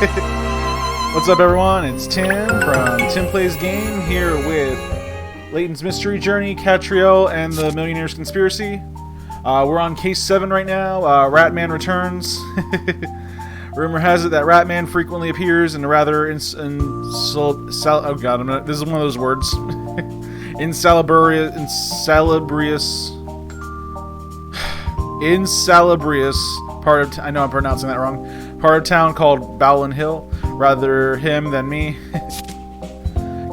What's up, everyone? It's Tim from TimPlaysAGame here with LAYTON'S Mystery Journey, Katrielle, and the Millionaires Conspiracy. We're on case 7 right now. Ratman returns. Rumor has it that Ratman frequently appears in a rather this is one of those words. insalubrious part of I know I'm pronouncing that wrong. Part of town called Bowlin Hill. Rather him than me.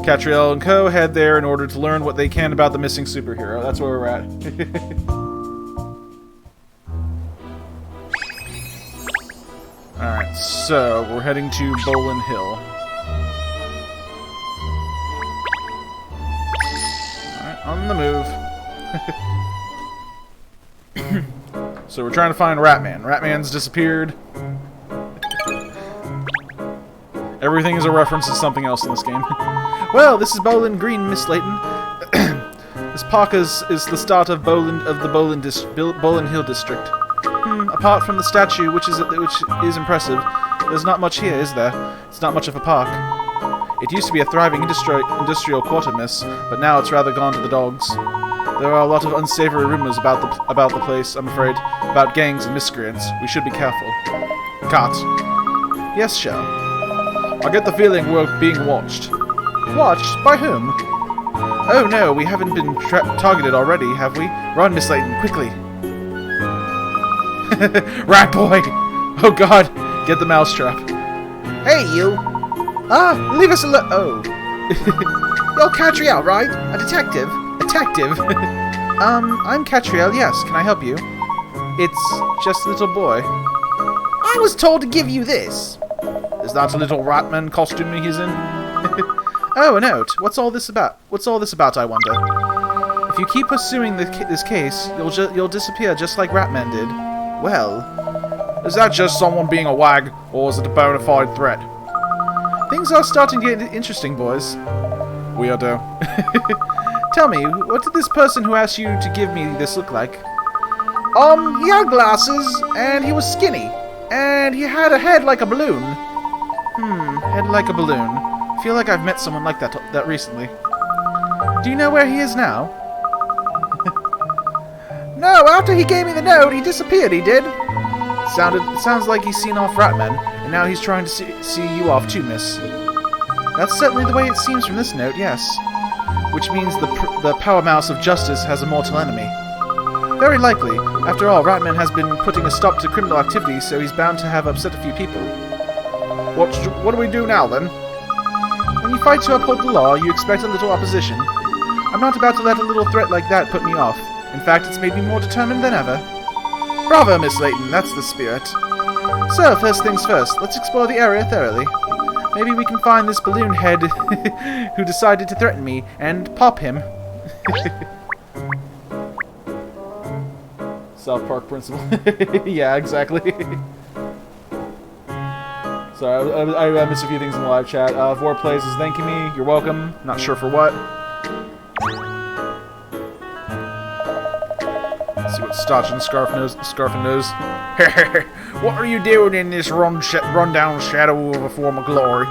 Katrielle and co. head there in order to learn what they can about the missing superhero. That's where we're at. Alright, so we're heading to Bowlin Hill. Alright, on the move. So we're trying to find Ratman. Ratman's disappeared. Everything is a reference to something else in this game. Well, this is Bowlin Green, Miss Layton. This park is the start of the Bowlin Hill district. Apart from the statue, which is impressive, there's not much here, is there? It's not much of a park. It used to be a thriving industrial quarter, miss, but now it's rather gone to the dogs. There are a lot of unsavory rumors about the place, I'm afraid, about gangs and miscreants. We should be careful. Cut. Yes, sure. I get the feeling we're being watched. Watched? By whom? Oh no, we haven't been targeted already, have we? Run, Miss Layton, quickly. Rat boy! Oh god, get the mousetrap. Hey, you! Leave us alone. Oh. You're Katrielle, right? A detective? Detective? I'm Katrielle, yes. Can I help you? It's just a little boy. I was told to give you this. Is that a little Ratman costume he's in? Oh, a note. What's all this about? I wonder. If you keep pursuing this case, you'll disappear just like Ratman did. Well, is that just someone being a wag, or is it a bona fide threat? Things are starting to get interesting, boys. Weirdo. Tell me, what did this person who asked you to give me this look like? He had glasses, and he was skinny, and he had a head like a balloon. Head like a balloon. I feel like I've met someone like that recently. Do you know where he is now? No, after he gave me the note, he disappeared, he did. Sounds like he's seen off Ratman, and now he's trying to see you off too, miss. That's certainly the way it seems from this note, yes. Which means the power mouse of justice has a mortal enemy. Very likely. After all, Ratman has been putting a stop to criminal activity, so he's bound to have upset a few people. What do we do now, then? When you fight to uphold the law, you expect a little opposition. I'm not about to let a little threat like that put me off. In fact, it's made me more determined than ever. Bravo, Miss Layton, that's the spirit. So, first things first, let's explore the area thoroughly. Maybe we can find this balloon head who decided to threaten me, and pop him. South Park principle. Yeah, exactly. Sorry, I missed a few things in the live chat. Vorplays is thanking me. You're welcome. Not sure for what. Let's see what Stotch and Scarfin knows. What are you doing in this rundown shadow of a former glory?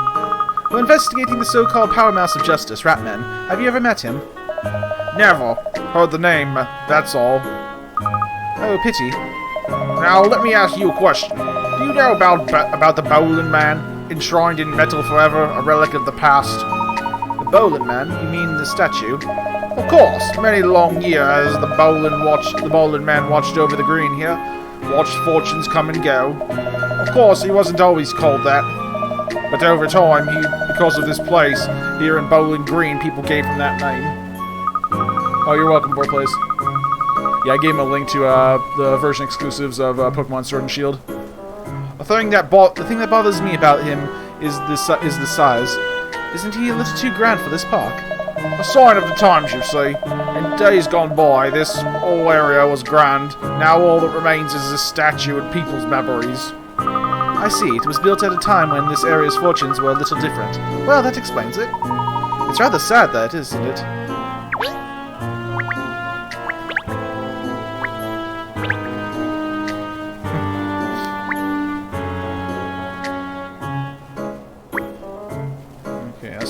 We're investigating the so-called power mouse of justice, Ratman. Have you ever met him? Never. Heard the name, that's all. Oh, pity. Now, let me ask you a question. Do you know about the Bowlin Man, enshrined in metal forever, a relic of the past? The Bowlin Man? You mean the statue? Of course. Many long years, the Bowlin Man watched over the green here, watched fortunes come and go. Of course, he wasn't always called that. But over time, because of this place, here in Bowlin Green, people gave him that name. Oh, you're welcome, Vorplays. Yeah, I gave him a link to the version exclusives of Pokemon Sword and Shield. The thing that bothers me about him is the size. Isn't he a little too grand for this park? A sign of the times, you see. In days gone by, this whole area was grand. Now all that remains is a statue and people's memories. I see. It was built at a time when this area's fortunes were a little different. Well, that explains it. It's rather sad, that, isn't it?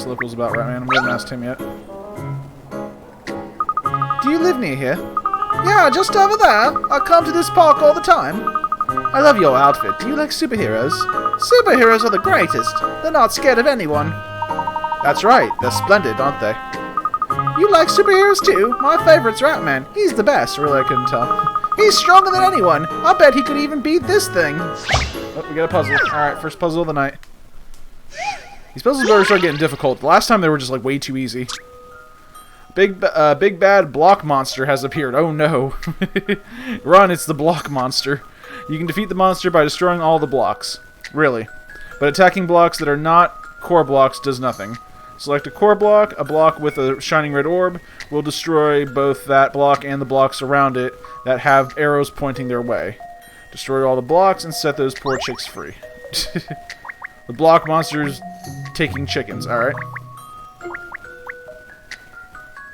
locals about Ratman. We haven't asked him yet. Do you live near here? Yeah, just over there. I come to this park all the time. I love your outfit. Do you like superheroes? Superheroes are the greatest. They're not scared of anyone. That's right. They're splendid, aren't they? You like superheroes too? My favorite's Ratman. He's the best. Really, I couldn't tell. He's stronger than anyone. I'll bet he could even beat this thing. Oh, we got a puzzle. Alright, first puzzle of the night. These puzzles better start getting difficult. The last time they were just like way too easy. Big bad block monster has appeared. Oh no. Run, it's the block monster. You can defeat the monster by destroying all the blocks. Really. But attacking blocks that are not core blocks does nothing. Select a core block. A block with a shining red orb will destroy both that block and the blocks around it that have arrows pointing their way. Destroy all the blocks and set those poor chicks free. The block monster's taking chickens. Alright.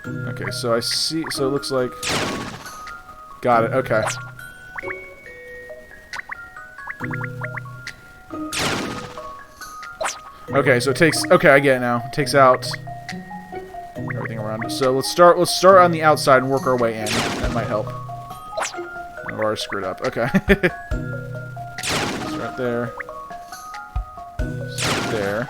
Okay, so I see... So it looks like... Got it. Okay. Okay, so it takes... Okay, I get it now. It takes out everything around it. So let's start on the outside and work our way in. That might help. I've already screwed up. Okay. It's right there. It's right there.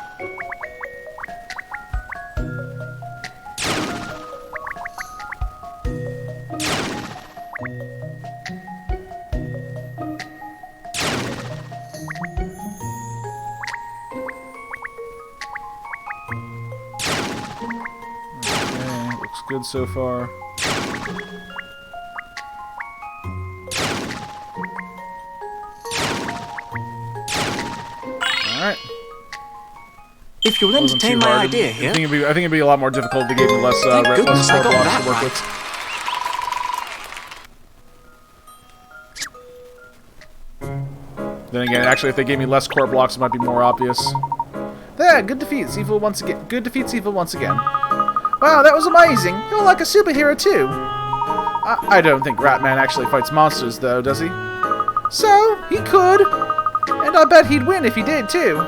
Good so far. Alright. If you'll entertain my idea here... I think it'd be a lot more difficult if they gave me less, less core blocks to work with. Then again, actually, if they gave me less core blocks, it might be more obvious. There, good defeat, Seafood once again. Good defeat, Seafood once again. Wow, that was amazing! You're like a superhero too! I don't think Ratman actually fights monsters, though, does he? So, he could! And I bet he'd win if he did, too!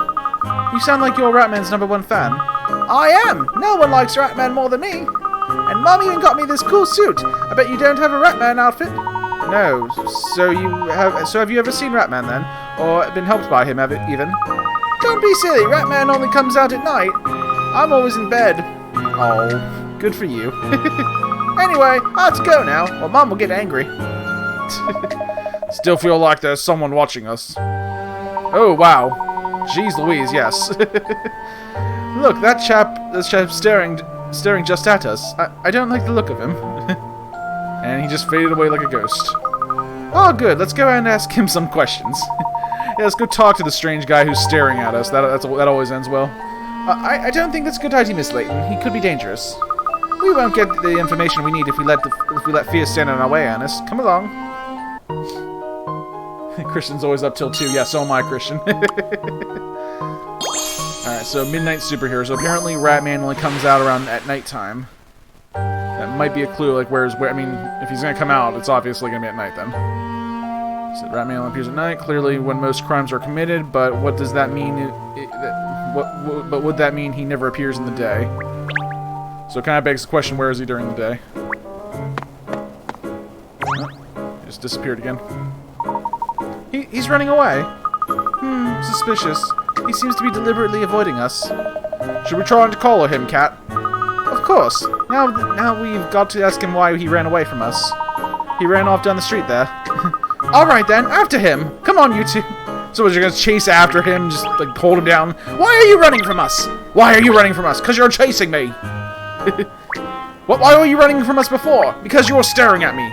You sound like you're Ratman's #1 fan. I am! No one likes Ratman more than me! And Mom even got me this cool suit! I bet you don't have a Ratman outfit? No. So have you ever seen Ratman, then? Or been helped by him, even? Don't be silly! Ratman only comes out at night! I'm always in bed. Oh, good for you. Anyway, I have to go now, or Mom will get angry. Still feel like there's someone watching us. Oh, wow. Jeez Louise, yes. Look, that chap's staring just at us. I don't like the look of him. And he just faded away like a ghost. Oh, good. Let's go and ask him some questions. Yeah, let's go talk to the strange guy who's staring at us. That always ends well. I don't think that's a good idea, Miss Layton. He could be dangerous. We won't get the information we need if we let fear stand in our way, Ernest. Come along. Christian's always up till 2. Yeah, so am I, Christian. Alright, so midnight superheroes. So apparently Ratman only comes out around at nighttime. That might be a clue, like where. I mean, if he's gonna come out, it's obviously gonna be at night then. So Ratman only appears at night, clearly when most crimes are committed, but what does that mean? But would that mean he never appears in the day? So it kind of begs the question, where is he during the day? Oh, he just disappeared again. He's running away. Suspicious. He seems to be deliberately avoiding us. Should we try to collar him, Cat? Of course. Now we've got to ask him why he ran away from us. He ran off down the street there. Alright then, after him! Come on, you two! So you're gonna chase after him, just like hold him down? Why are you running from us? Why are you running from us? Because you're chasing me! Why were you running from us before? Because you were staring at me.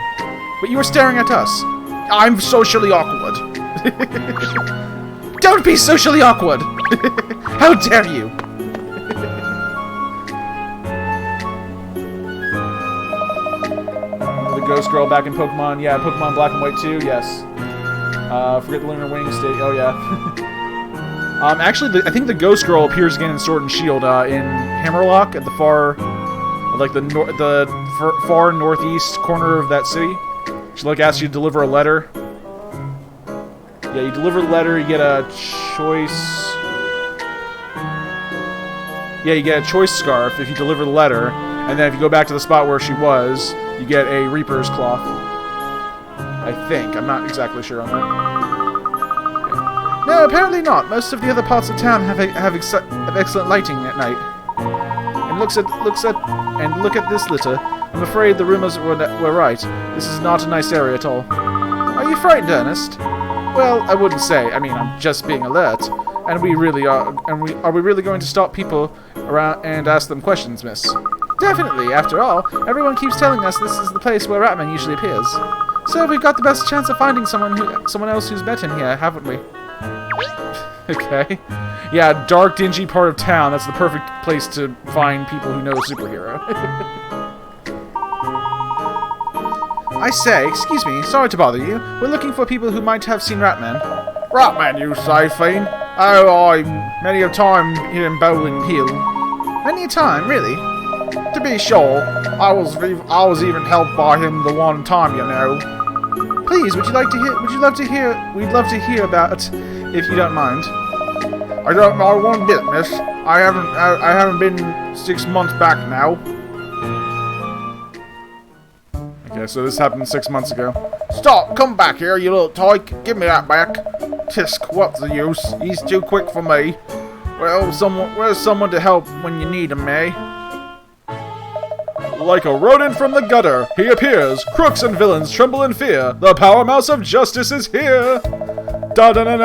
But you were staring at us. I'm socially awkward. Don't be socially awkward! How dare you! Ghost Girl back in Pokemon. Yeah, Pokemon Black and White 2. Yes. Forget the Lunar Wing State. Oh yeah. Actually, I think the Ghost Girl appears again in Sword and Shield in Hammerlock at the far, like the far northeast corner of that city. She like asks you to deliver a letter. Yeah, you deliver the letter. You get a choice. Yeah, you get a choice scarf if you deliver the letter, and then if you go back to the spot where she was, you get a Reaper's cloth. I think. I'm not exactly sure on that. Okay. No, apparently not. Most of the other parts of town have excellent lighting at night. And look at this litter. I'm afraid the rumors were right. This is not a nice area at all. Are you frightened, Ernest? Well, I wouldn't say. I mean, I'm just being alert. And we really are. Are we really going to stop people around and ask them questions, miss? Definitely. After all, everyone keeps telling us this is the place where Ratman usually appears. So we've got the best chance of finding someone else who's met him here, haven't we? Okay. Yeah, dark, dingy part of town. That's the perfect place to find people who know a superhero. I say, excuse me, sorry to bother you. We're looking for people who might have seen Ratman. Ratman, you say, fiend? Oh, many a time here in Bowling Hill. Many a time, really? To be sure, I was even helped by him the one time, you know. Please, we'd love to hear about it, if you don't mind. I don't know one bit, miss. I haven't been 6 months back now. Okay, so this happened 6 months ago. Stop! Come back here, you little toy! Give me that back! Tisk, what's the use? He's too quick for me. Well, where's someone to help when you need him, eh? Like a rodent from the gutter, he appears. Crooks and villains tremble in fear. The power mouse of justice is here. Ratman!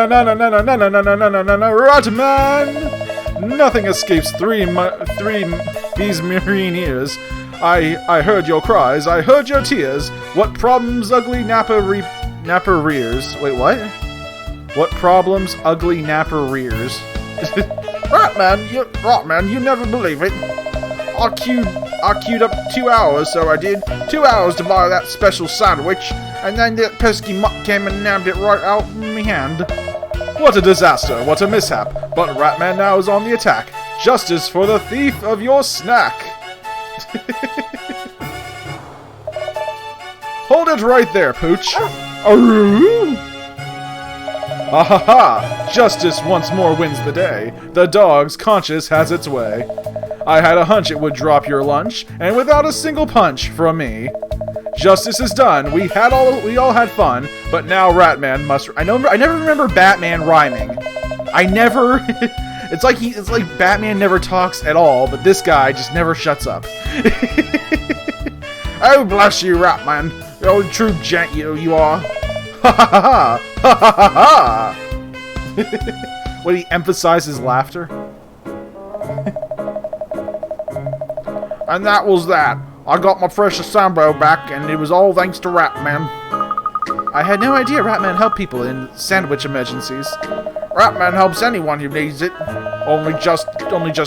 Nothing escapes these marine ears. I heard your cries, I heard your tears. What problems ugly Napper rears? Wait, what? What problems ugly Napper rears? Ratman, you never believe it. I queued up 2 hours, so I did. 2 hours to buy that special sandwich, and then that pesky mutt came and nabbed it right out of me hand. What a disaster, what a mishap. But Ratman now is on the attack. Justice for the thief of your snack. Hold it right there, Pooch. Ahaha! Justice once more wins the day. The dog's conscience has its way. I had a hunch it would drop your lunch, and without a single punch from me. Justice is done. We all had fun, but now Ratman must. I never remember Batman rhyming. I never. It's like Batman never talks at all, but this guy just never shuts up. Oh, bless you, Ratman. You're a true gent, you are. Ha ha ha ha ha ha ha. What, he emphasizes laughter? And that was that. I got my precious Sambo back, and it was all thanks to Ratman. I had no idea Ratman helped people in sandwich emergencies. Ratman helps anyone who needs it. Only just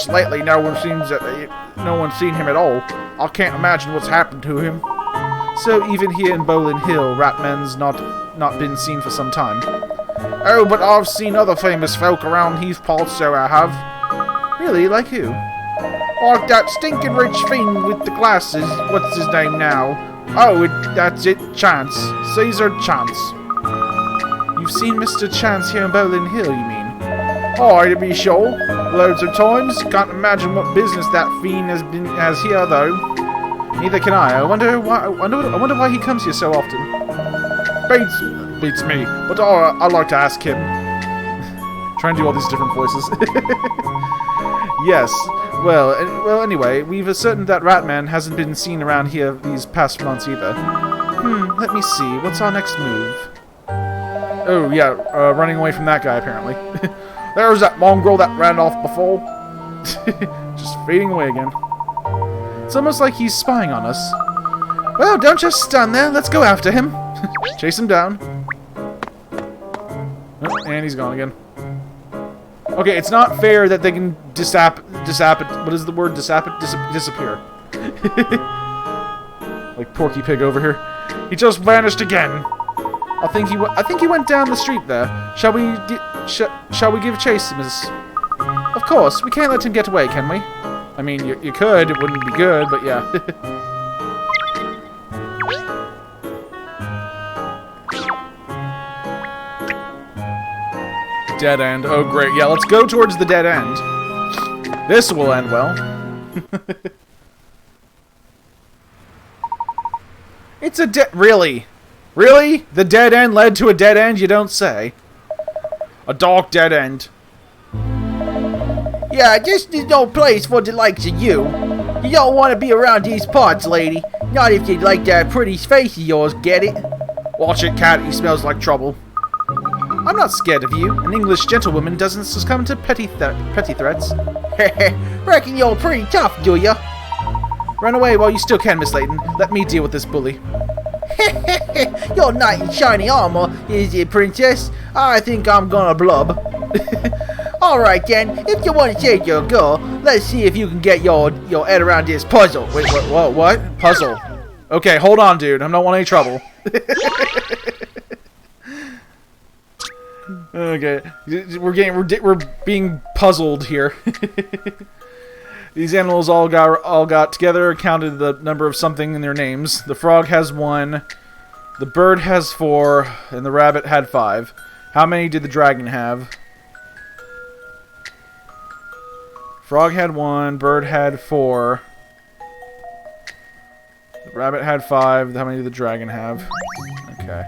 lately, no one's seen him at all. I can't imagine what's happened to him. So even here in Bowling Hill, Ratman's not been seen for some time. Oh, but I've seen other famous folk around these parts, so I have. Really? Like who? Like that stinking rich fiend with the glasses. What's his name now? Oh, that's it. Chance. Caesar Chance. You've seen Mr. Chance here in Bowling Hill, you mean? Oh, to be sure. Loads of times. Can't imagine what business that fiend has here, though. Neither can I. I wonder why he comes here so often. Beats me. But I like to ask him. Trying to do all these different voices. Yes. Well, anyway, we've ascertained that Ratman hasn't been seen around here these past months either. Let me see. What's our next move? Oh, yeah, running away from that guy, apparently. There's that mongrel that ran off before. Just fading away again. It's almost like he's spying on us. Well, don't just stand there. Let's go after him. Chase him down. Oh, and he's gone again. Okay, it's not fair that they can what is the word? Disappear. Like Porky Pig over here. He just vanished again. I think he went down the street there. Shall we give chase, miss? Of course, we can't let him get away, can we? I mean, you could. It wouldn't be good, but yeah. Dead end. Oh, great. Yeah, let's go towards the dead end. This will end well. It's a really? Really? The dead end led to a dead end? You don't say. A dark dead end. Yeah, this is no place for the likes of you. You don't want to be around these parts, lady. Not if you like that pretty face of yours, get it? Watch it, cat. He smells like trouble. I'm not scared of you. An English gentlewoman doesn't succumb to petty threats. Reckon you're pretty tough, do ya? Run away while you still can, Miss Layton. Let me deal with this bully. Your knight in shiny armor, is it, princess? I think I'm gonna blub. Alright then, if you want to save your girl, let's see if you can get your head around this puzzle. Wait, what? Puzzle. Okay, hold on, dude. I don't want any trouble. Okay, we're being puzzled here. These animals all got together, counted the number of something in their names. The frog has 1, the bird has 4, and the rabbit had 5. How many did the dragon have? Frog had 1, bird had 4, the rabbit had 5. How many did the dragon have? Okay.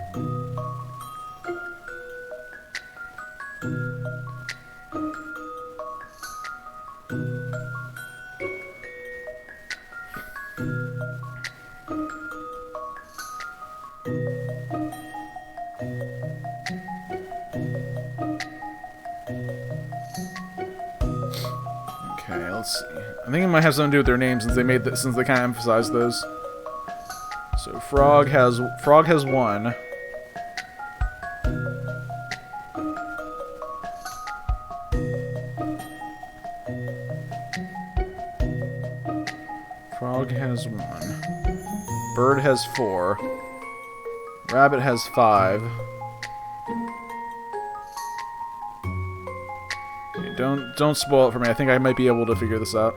Okay, let's see. I think it might have something to do with their names since they kind of emphasized those. So frog has 1. Frog has 1. Bird has 4. Rabbit has 5. Okay, don't spoil it for me. I think I might be able to figure this out.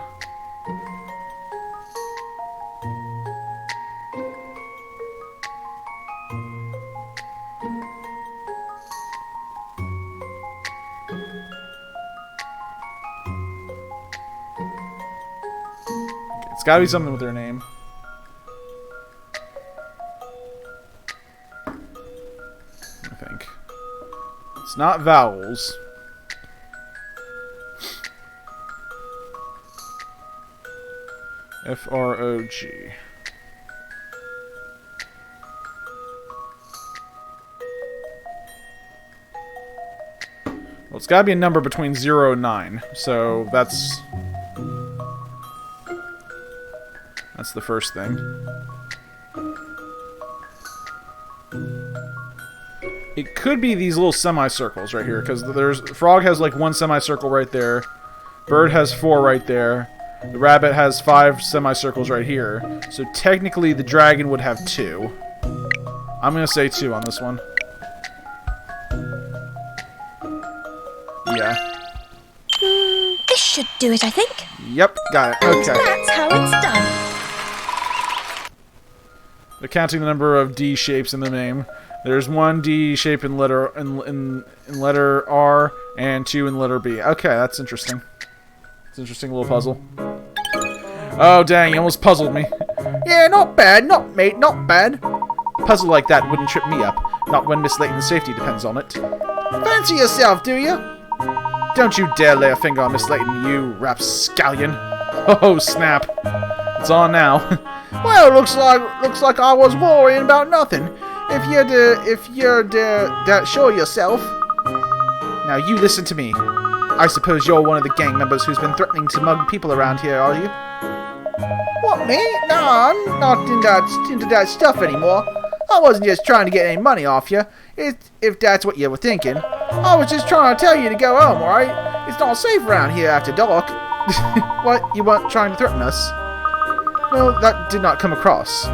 It's gotta be something with their name. I think. It's not vowels. F-R-O-G. Well, it's gotta be a number between 0 and 9. So that's the first thing. It could be these little semicircles right here, because frog has like 1 semicircle right there, bird has 4 right there, the rabbit has 5 semicircles right here. So technically the dragon would have 2. I'm gonna say 2 on this one. Yeah. This should do it, I think. Yep, got it. Okay. That's how it's done. They're counting the number of D shapes in the name. There's 1 D shape in letter letter R and 2 in letter B. Okay, that's interesting. It's an interesting little puzzle. Oh dang, you almost puzzled me. Yeah, not bad, not bad. Puzzle like that wouldn't trip me up. Not when Miss Layton's safety depends on it. Fancy yourself, do you? Don't you dare lay a finger on Miss Layton, you rapscallion. Oh snap. It's on now. Well, looks like I was worrying about nothing. If you're that sure yourself. Now you listen to me. I suppose you're one of the gang members who's been threatening to mug people around here, are you? What, me? No, I'm not into that stuff anymore. I wasn't just trying to get any money off you, if that's what you were thinking. I was just trying to tell you to go home, alright? It's not safe around here after dark. What? You weren't trying to threaten us? Well, that did not come across.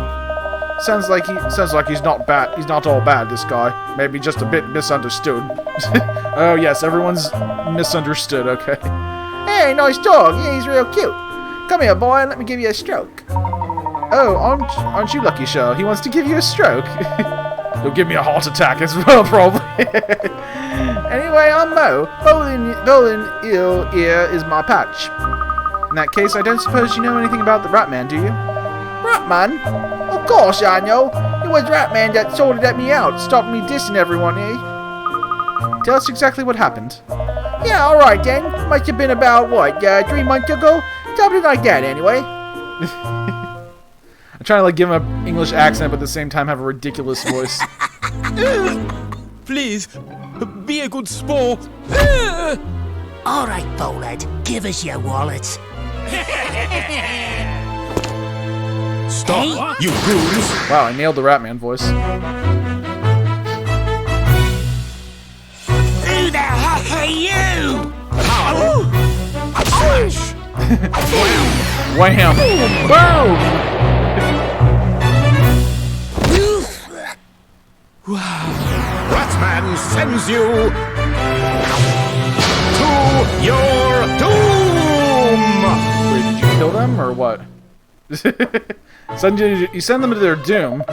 Sounds like he's not bad. He's not all bad, this guy. Maybe just a bit misunderstood. Oh yes, everyone's misunderstood. Okay. Hey, nice dog. Yeah, he's real cute. Come here, boy, and let me give you a stroke. Oh, aren't you lucky, Shell? He wants to give you a stroke. He'll give me a heart attack as well, probably. Anyway, I'm Mo. Rolling ill ear is my patch. In that case, I don't suppose you know anything about the Ratman, do you? Ratman? Of course I know. It was Ratman that sorted at me out, stopped me dissing everyone, eh? Tell us exactly what happened. Yeah, alright then. Must have been about, 3 months ago? Something like that, anyway. I'm trying to like give him an English accent, but at the same time have a ridiculous voice. Please, be a good sport. All right, Bowlhead, give us your wallet. Stop, you goons! Wow, I nailed the Ratman voice. Who the heck are you? Flash! Wham! Boom! Ratman sends you to your doom! Wait, did you kill them or what? You send them to their doom.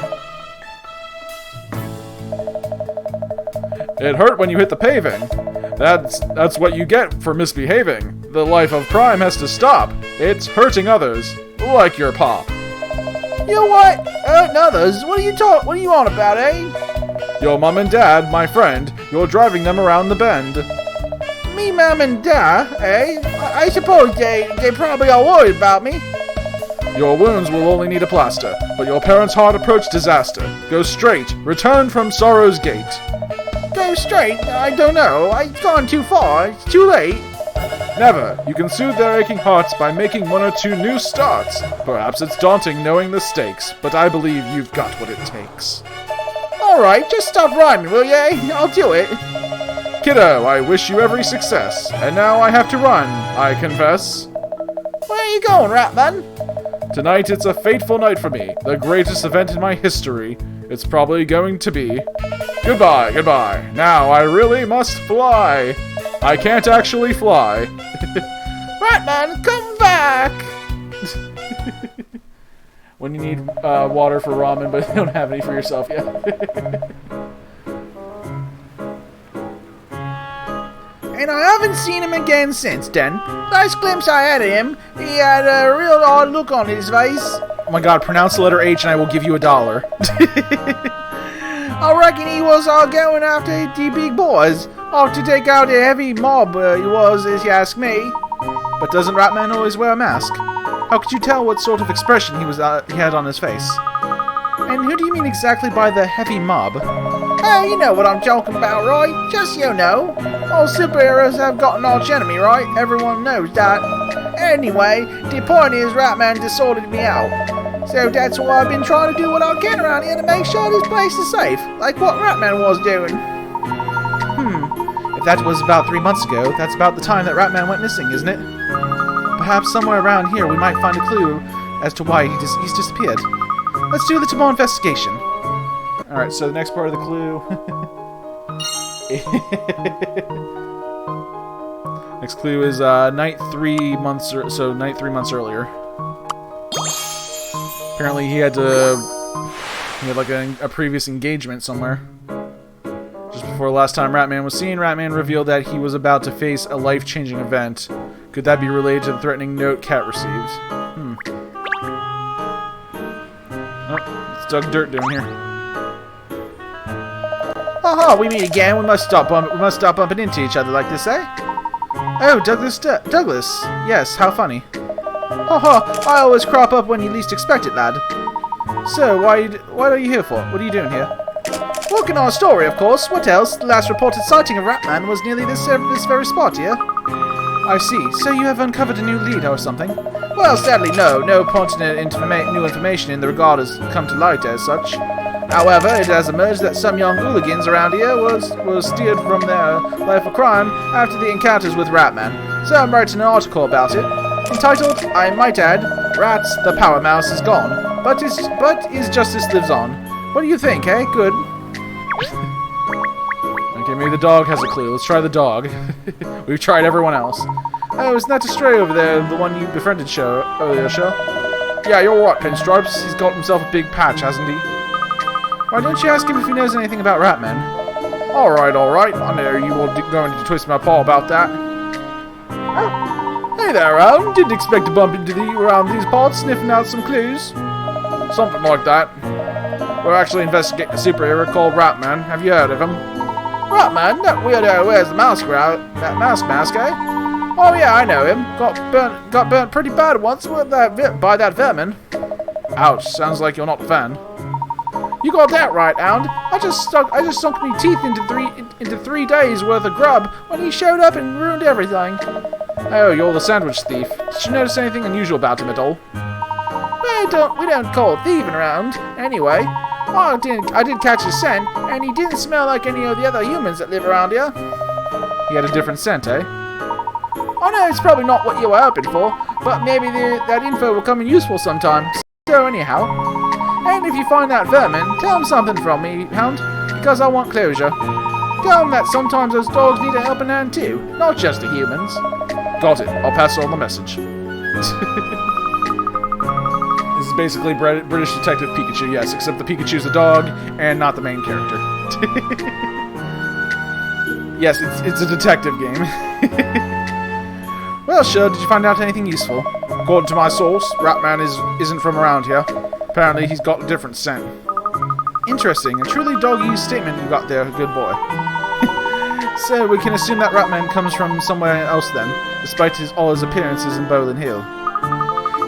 It hurt when you hit the paving. That's what you get for misbehaving. The life of crime has to stop. It's hurting others, like your pop. You know what? Hurting others? What are you on about, eh? Your mom and dad, my friend, you're driving them around the bend. Me, mom, and dad, eh? I suppose they probably are worried about me. Your wounds will only need a plaster, but your parents' heart approached disaster. Go straight, return from sorrow's gate. Go straight? I don't know. I've gone too far. It's too late. Never. You can soothe their aching hearts by making 1 or 2 new starts. Perhaps it's daunting knowing the stakes, but I believe you've got what it takes. Alright, just stop rhyming, will ya? I'll do it. Kiddo, I wish you every success. And now I have to run, I confess. Where are you going, Ratman? Tonight it's a fateful night for me. The greatest event in my history. It's probably going to be. Goodbye, goodbye. Now I really must fly. I can't actually fly. Ratman, come back! When you need water for ramen, but you don't have any for yourself yet. And I haven't seen him again since then. Last glimpse I had of him, he had a real odd look on his face. Oh my god, pronounce the letter H and I will give you $1. I reckon he was going after the big boys. Off to take out a heavy mob, he was, if you ask me. But doesn't Ratman always wear a mask? How could you tell what sort of expression he had on his face? And who do you mean exactly by the heavy mob? Oh, you know what I'm joking about, right? Just you know. All superheroes have got an arch enemy, right? Everyone knows that. Anyway, the point is Ratman just sorted me out. So that's why I've been trying to do what I can around here to make sure this place is safe. Like what Ratman was doing. If that was about 3 months ago, that's about the time that Ratman went missing, isn't it? Perhaps somewhere around here we might find a clue as to why he's disappeared. Let's do a little more investigation. Alright, so the next part of the clue... next clue is night 3 months earlier. Apparently he had like a previous engagement somewhere. Just before the last time Ratman was seen, Ratman revealed that he was about to face a life-changing event. Could that be related to the threatening note Cat received? Oh, it's dug dirt down here. Haha, we meet again. We must stop bumping into each other like this, eh? Oh, Douglas. Yes, how funny. Haha, I always crop up when you least expect it, lad. So, what are you here for? What are you doing here? Working on a story, of course. What else? The last reported sighting of Ratman was nearly this very spot here. I see. So you have uncovered a new lead or something? Well, sadly, no. No pertinent new information in the regard has come to light as such. However, it has emerged that some young hooligans around here were steered from their life of crime after the encounters with Ratman. So I'm writing an article about it, entitled, I might add, Rats, the Power Mouse is gone, but his justice lives on. What do you think, eh? Good. Okay, maybe the dog has a clue. Let's try the dog. We've tried everyone else. Oh, isn't that a stray over there, the one you befriended earlier, show? Yeah, you're right, Pinstripes. He's got himself a big patch, hasn't he? Why don't you ask him if he knows anything about Ratman? Alright. I know you were going to twist my paw about that. Hey, Hey there, Alan. Didn't expect to bump into you around these parts, sniffing out some clues. Something like that. We're actually investigating a superhero called Ratman. Have you heard of him? Ratman? That weirdo who wears the mask mask, eh? Oh yeah, I know him. Got burnt pretty bad once with by that vermin. Ouch, sounds like you're not a fan. You got that right, Hound. I just sunk my teeth into 3 days worth of grub when he showed up and ruined everything. Oh, you're the sandwich thief. Did you notice anything unusual about him at all? We don't call it thieving around. Anyway, I did catch his scent, and he didn't smell like any of the other humans that live around here. He had a different scent, eh? I know it's probably not what you were hoping for, but maybe that info will come in useful sometime. So anyhow, and if you find that vermin, tell him something from me, Hound, because I want closure. Tell him that sometimes those dogs need a helping hand too, not just the humans. Got it. I'll pass on the message. This is basically British Detective Pikachu, yes, except the Pikachu's a dog and not the main character. Yes, it's a detective game. Well, sure, did you find out anything useful? According to my source, Ratman isn't from around here. Apparently, he's got a different scent. Interesting, a truly dog-used statement you got there, good boy. So, we can assume that Ratman comes from somewhere else then, despite all his appearances in Bowling Hill.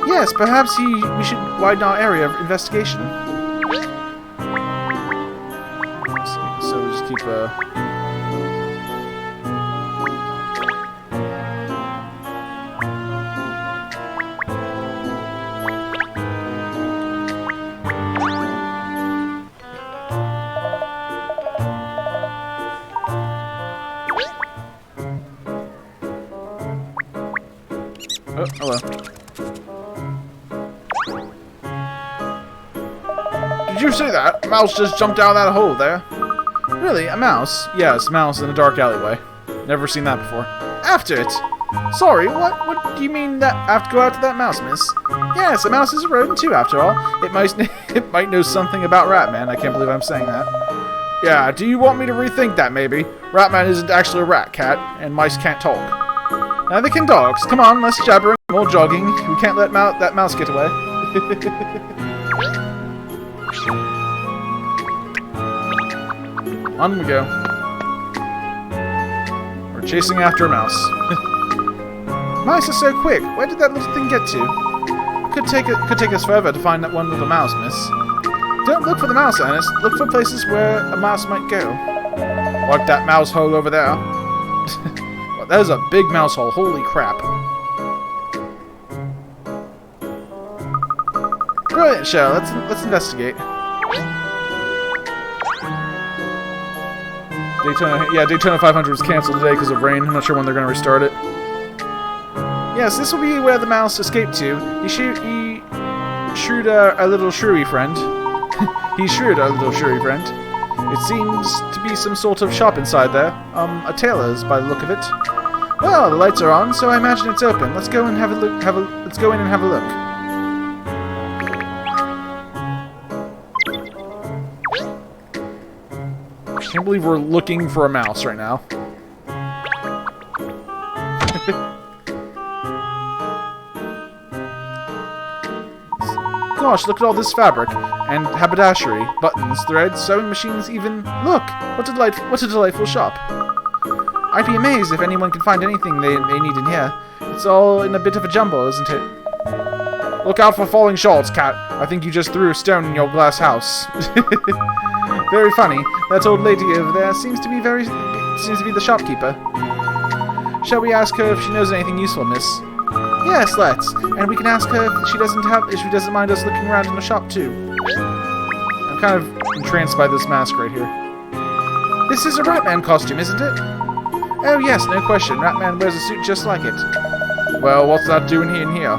Yes, perhaps we should widen our area of investigation. So we'll just keep Oh, hello. Did you see that? A mouse just jumped out of that hole there. Really? A mouse? Yes, a mouse in a dark alleyway. Never seen that before. After it? Sorry, what do you mean that I have to go after that mouse, miss? Yes, a mouse is a rodent too, after all. It might know something about Ratman. I can't believe I'm saying that. Yeah, do you want me to rethink that, maybe? Ratman isn't actually a rat, Cat, and mice can't talk. Neither can dogs. Come on, less jabbering, more jogging. We can't let that mouse get away. On we go. We're chasing after a mouse. Mice are so quick. Where did that little thing get to? Could take us forever to find that one little mouse, miss. Don't look for the mouse, Ernest. Look for places where a mouse might go. Like that mouse hole over there. Well, that is a big mouse hole. Holy crap. Brilliant show. Let's investigate. Daytona 500 was canceled today because of rain. I'm not sure when they're going to restart it. Yes, this will be where the mouse escaped to. He shrewd a little shrewy friend. He shrewd a little shrewy friend. It seems to be some sort of shop inside there. A tailor's by the look of it. Well, the lights are on, so I imagine it's open. Let's go and have a look. Let's go in and have a look. I can't believe we're looking for a mouse right now. Gosh, look at all this fabric and haberdashery, buttons, threads, sewing machines, even... Look! What a delightful shop. I'd be amazed if anyone can find anything they need in here. It's all in a bit of a jumble, isn't it? Look out for falling shards, Cat. I think you just threw a stone in your glass house. Very funny. That old lady over there seems to be the shopkeeper. Shall we ask her if she knows anything useful, miss? Yes, let's. And we can ask her if she doesn't mind us looking around in the shop too. I'm kind of entranced by this mask right here. This is a Ratman costume, isn't it? Oh yes, no question. Ratman wears a suit just like it. Well, what's that doing in here?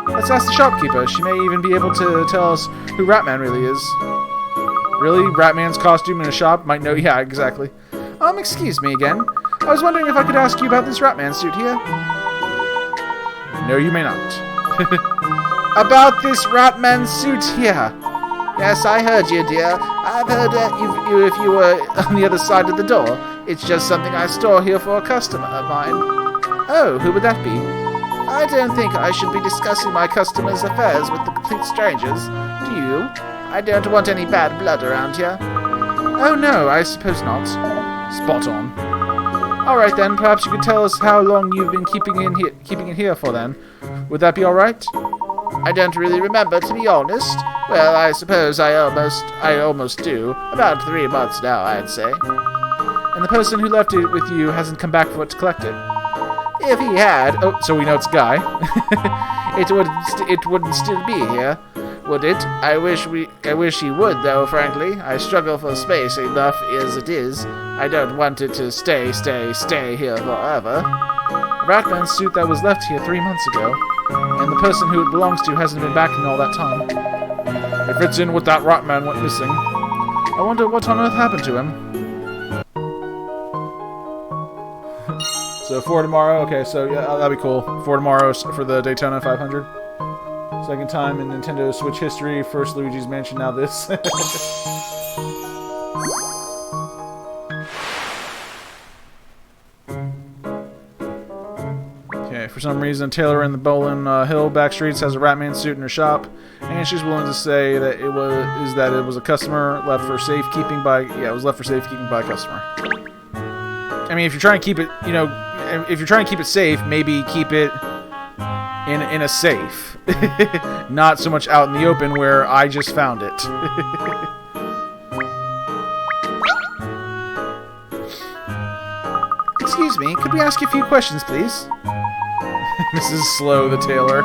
Let's ask the shopkeeper. She may even be able to tell us who Ratman really is. Really? Ratman's costume in a shop? Might know. Yeah, exactly. Excuse me again. I was wondering if I could ask you about this Ratman suit here. No, you may not. About this Ratman suit here. Yes, I heard you, dear. I've heard you if you were on the other side of the door. It's just something I store here for a customer of mine. Oh, who would that be? I don't think I should be discussing my customers' affairs with the complete strangers. Do you? I don't want any bad blood around here. Oh no, I suppose not. Spot on. Alright then, perhaps you could tell us how long you've been keeping it here for then. Would that be alright? I don't really remember, to be honest. Well, I suppose I almost do. About 3 months now, I'd say. And the person who left it with you hasn't come back for it to collect it. If he had, Oh, so we know it's Guy. it wouldn't still be here, would it? I wish he would, though, frankly. I struggle for space enough as it is. I don't want it to stay here forever. A Ratman's suit that was left here 3 months ago, and the person who it belongs to hasn't been back in all that time. It fits in with that Ratman went missing. I wonder what on earth happened to him. So for tomorrow, okay, so yeah, that'd be cool. For tomorrow, for the Daytona 500. Second time in Nintendo Switch history. First Luigi's Mansion, now this. Okay, for some reason, Taylor in the Bolin Hill backstreets has a Ratman suit in her shop, and she's willing to say that it was a customer left for safekeeping by a customer. I mean, if you're trying to keep it, if you're trying to keep it safe, maybe keep it in a safe. Not so much out in the open where I just found it. Excuse me, could we ask you a few questions, please? Mrs. Slow, the tailor.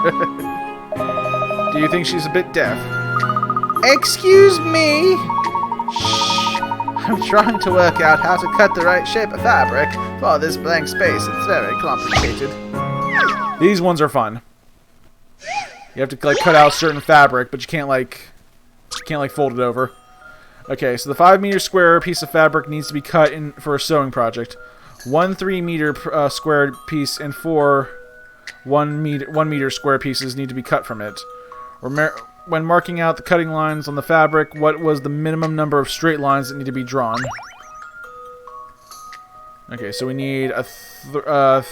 Do you think she's a bit deaf? Excuse me? Shh. I'm trying to work out how to cut the right shape of fabric for this blank space. It's very complicated. These ones are fun. You have to cut out certain fabric, but you can't fold it over. Okay, so the 5-meter square piece of fabric needs to be cut in for a sewing project. 1 3-meter square piece and 4 1 meter square pieces need to be cut from it. When marking out the cutting lines on the fabric, what was the minimum number of straight lines that need to be drawn? Okay, so we need a 3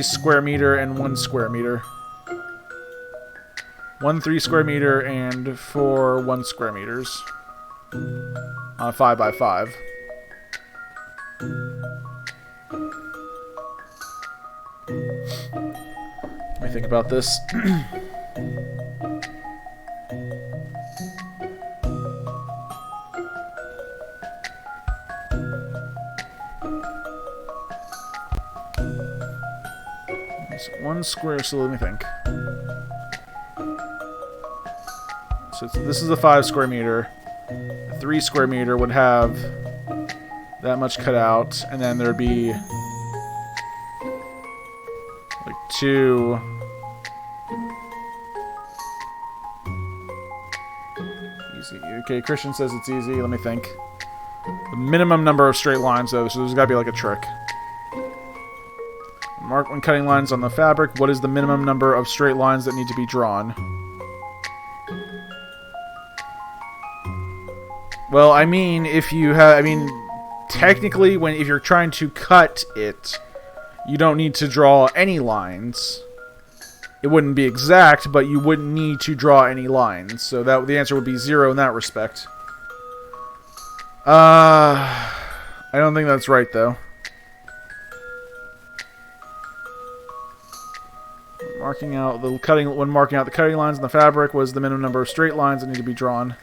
square meter and 1 square meter. 1 3 square meter and 4 1 square meters. On a 5 by 5. Let me think about this. It's 1 square, so let me think. So this is a 5 square meter. A 3 square meter would have that much cut out, and then there'd be like 2. Easy. Okay, Christian says it's easy. Let me think. The minimum number of straight lines, though, so there's got to be like a trick. Mark when cutting lines on the fabric. What is the minimum number of straight lines that need to be drawn? Well, I mean, technically, if you're trying to cut it, you don't need to draw any lines. It wouldn't be exact, but you wouldn't need to draw any lines. So the answer would be 0 in that respect. I don't think that's right, though. When marking out the cutting lines in the fabric was the minimum number of straight lines that need to be drawn.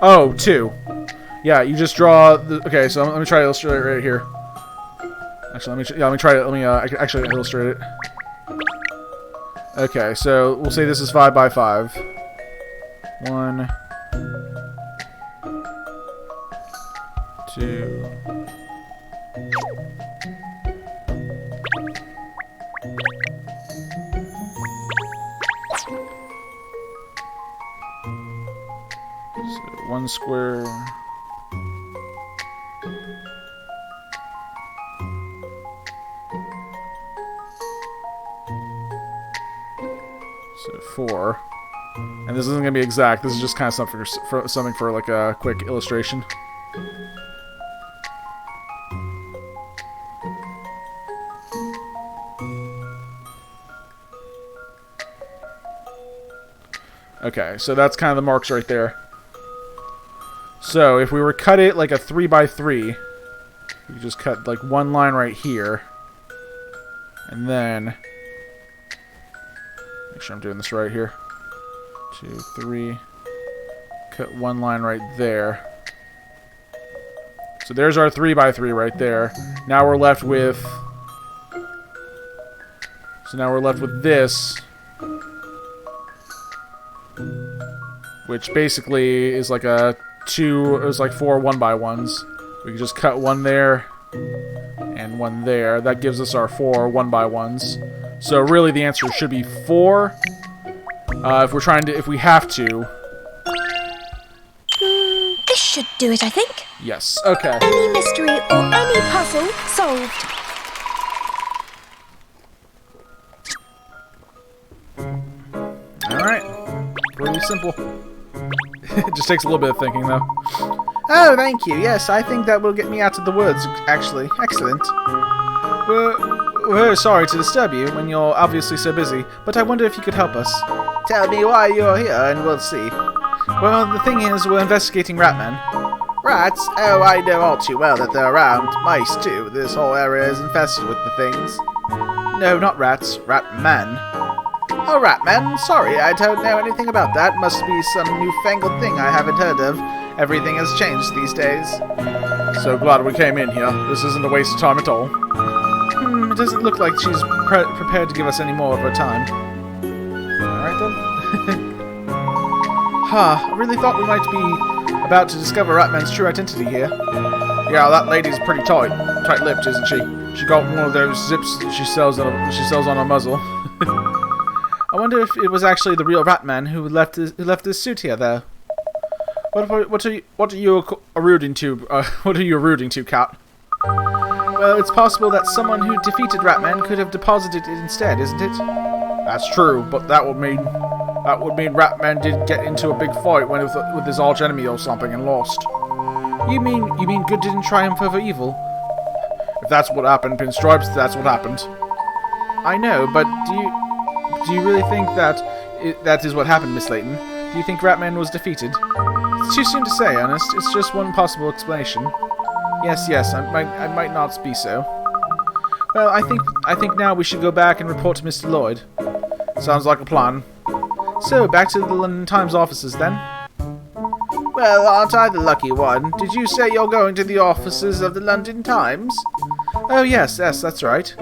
Oh, 2. Yeah, you just draw the... Okay, so let me try to illustrate it right here. Actually, let me try it. Let me actually illustrate it. Okay, so we'll say this is 5 by 5. 1, 2. So 1 square. 4. And this isn't going to be exact. This is just kind of something for like a quick illustration. Okay, so that's kind of the marks right there. So if we were to cut it like a 3x3, we could just cut like one line right here. And then, make sure I'm doing this right here. 2, 3. Cut one line right there. So there's our 3x3 right there. Now we're left with... So now we're left with this. Which basically is like a 2... It was like 4 1x1s. We can just cut one there. And one there. That gives us our 4 1x1s. So really the answer should be 4. If we're trying to... If we have to... This should do it, I think. Yes. Okay. Any mystery or any puzzle solved. Alright. Pretty simple. It just takes a little bit of thinking, though. Oh, thank you. Yes, I think that will get me out of the woods, actually. Excellent. We're sorry to disturb you when you're obviously so busy, but I wonder if you could help us. Tell me why you're here, and we'll see. Well, the thing is, we're investigating Ratman. Rats? Oh, I know all too well that they're around. Mice, too. This whole area is infested with the things. No, not rats. Ratman. Oh, Ratman? Sorry, I don't know anything about that. Must be some newfangled thing I haven't heard of. Everything has changed these days. So glad we came in here. This isn't a waste of time at all. It doesn't look like she's prepared to give us any more of her time. Alright then. I really thought we might be about to discover Ratman's true identity here. Yeah, that lady's pretty tight-lipped, isn't she? She got one of those zips that she sells on her muzzle. I wonder if it was actually the real Ratman who left his suit here, though. What are you alluding to? What are you alluding to, Cat? Well, it's possible that someone who defeated Ratman could have deposited it instead, isn't it? That's true, but that would mean Ratman did get into a big fight with his arch enemy or something and lost. You mean good didn't triumph over evil? If that's what happened, Pinstripes, that's what happened. I know, but do you really think that is what happened, Miss Layton? Do you think Ratman was defeated? It's too soon to say, Ernest. It's just one possible explanation. Yes, I might not be so. Well, I think now we should go back and report to Mr. Lloyd. Sounds like a plan. So, back to the London Times offices, then? Well, aren't I the lucky one? Did you say you're going to the offices of the London Times? Oh, yes, that's right.